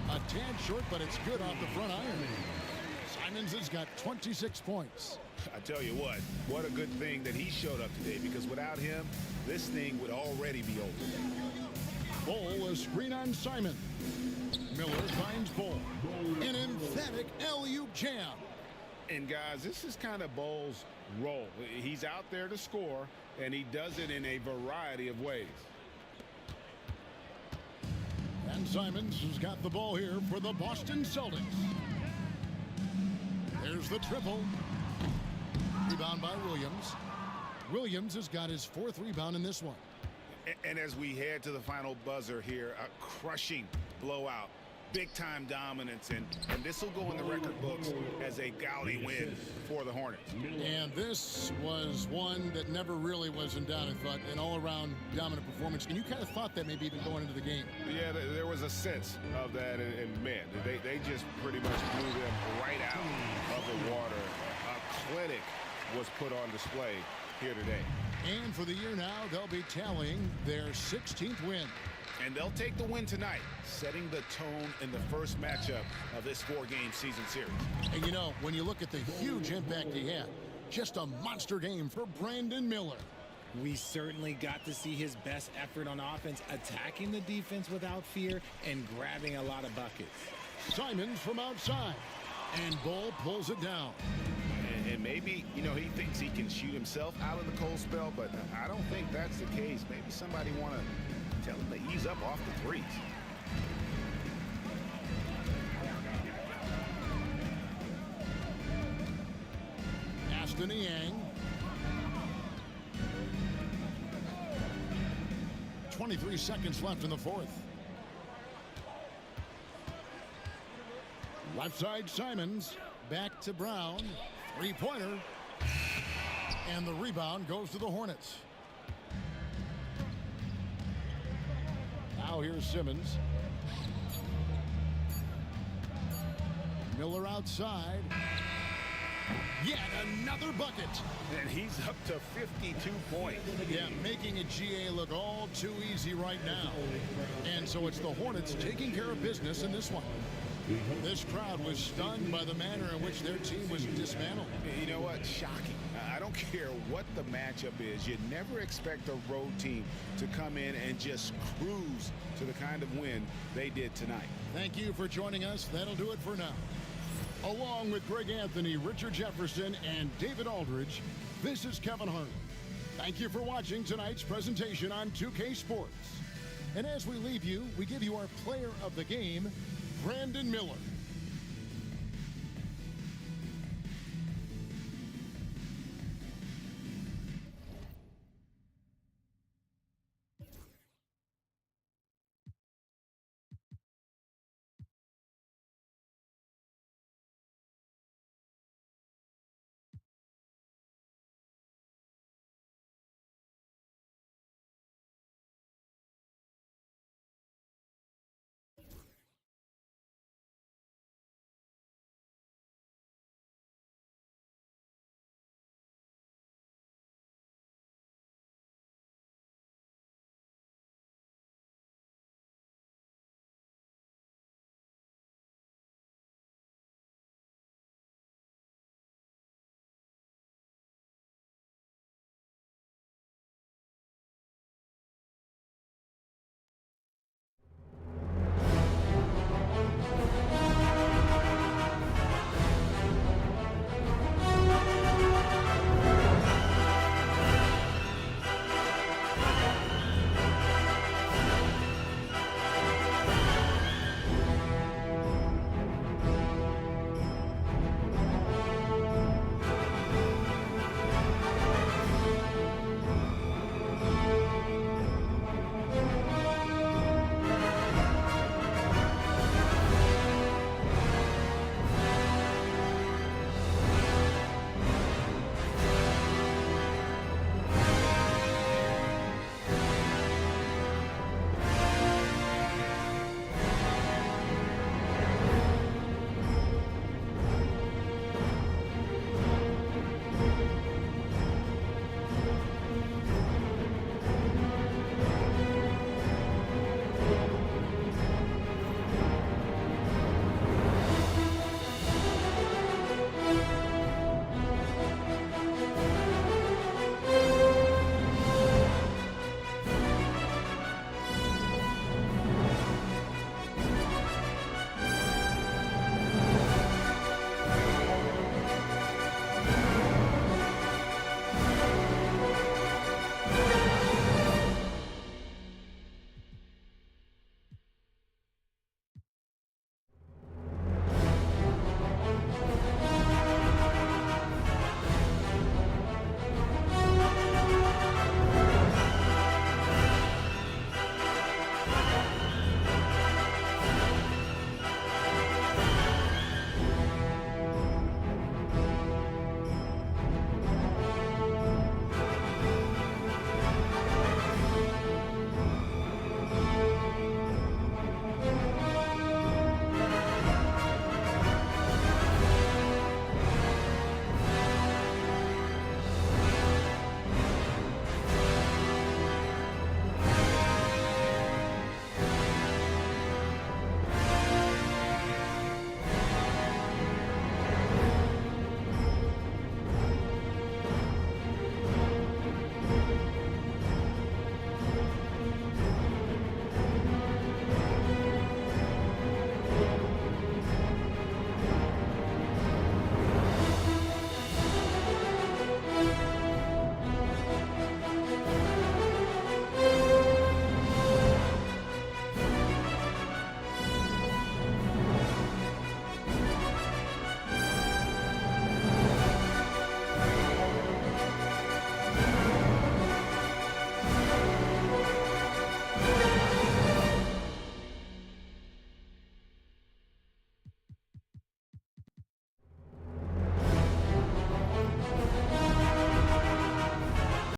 A tad short, but it's good off the front iron. Simons has got 26 points. I tell you what a good thing that he showed up today, because without him, this thing would already be over. Bol, a screen on Simon. Miller finds Bol. An emphatic alley-oop jam. And guys, this is kind of Bol's role. He's out there to score, and he does it in a variety of ways. And Simons has got the ball here for the Boston Celtics. There's the triple. Rebound by Williams. Williams has got his 4th rebound in this one. And as we head to the final buzzer here, a crushing blowout big-time dominance, and this will go in the record books as a gaudy win for the Hornets. And this was one that never really was in doubt. I thought an all-around dominant performance, and you kind of thought that maybe even going into the game. Yeah, there was a sense of that, and man, they just pretty much blew them right out of the water. A clinic was put on display here today. And for the year now, they'll be tallying their 16th win. And they'll take the win tonight, setting the tone in the first matchup of this 4-game season series. And you know, when you look at the huge impact he had, just a monster game for Brandon Miller. We certainly got to see his best effort on offense, attacking the defense without fear and grabbing a lot of buckets. Simons from outside, and Bull pulls it down. And maybe, you know, he thinks he can shoot himself out of the cold spell, but I don't think that's the case. Maybe somebody want to tell him to ease up off the threes. Aston Yang. 23 seconds left in the fourth. Left side Simons. Back to Brown. Three-pointer. And the rebound goes to the Hornets. Now here's Simmons. Miller outside. Yet another bucket. And he's up to 52 points. Yeah, making a GA look all too easy right now. And so it's the Hornets taking care of business in this one. This crowd was stunned by the manner in which their team was dismantled. You know what? Shocking. I don't care what the matchup is. You never expect a road team to come in and just cruise to the kind of win they did tonight. Thank you for joining us. That'll do it for now. Along with Greg Anthony, Richard Jefferson, and David Aldridge, this is Kevin Harlan. Thank you for watching tonight's presentation on 2K Sports. And as we leave you, we give you our player of the game, Brandon Miller.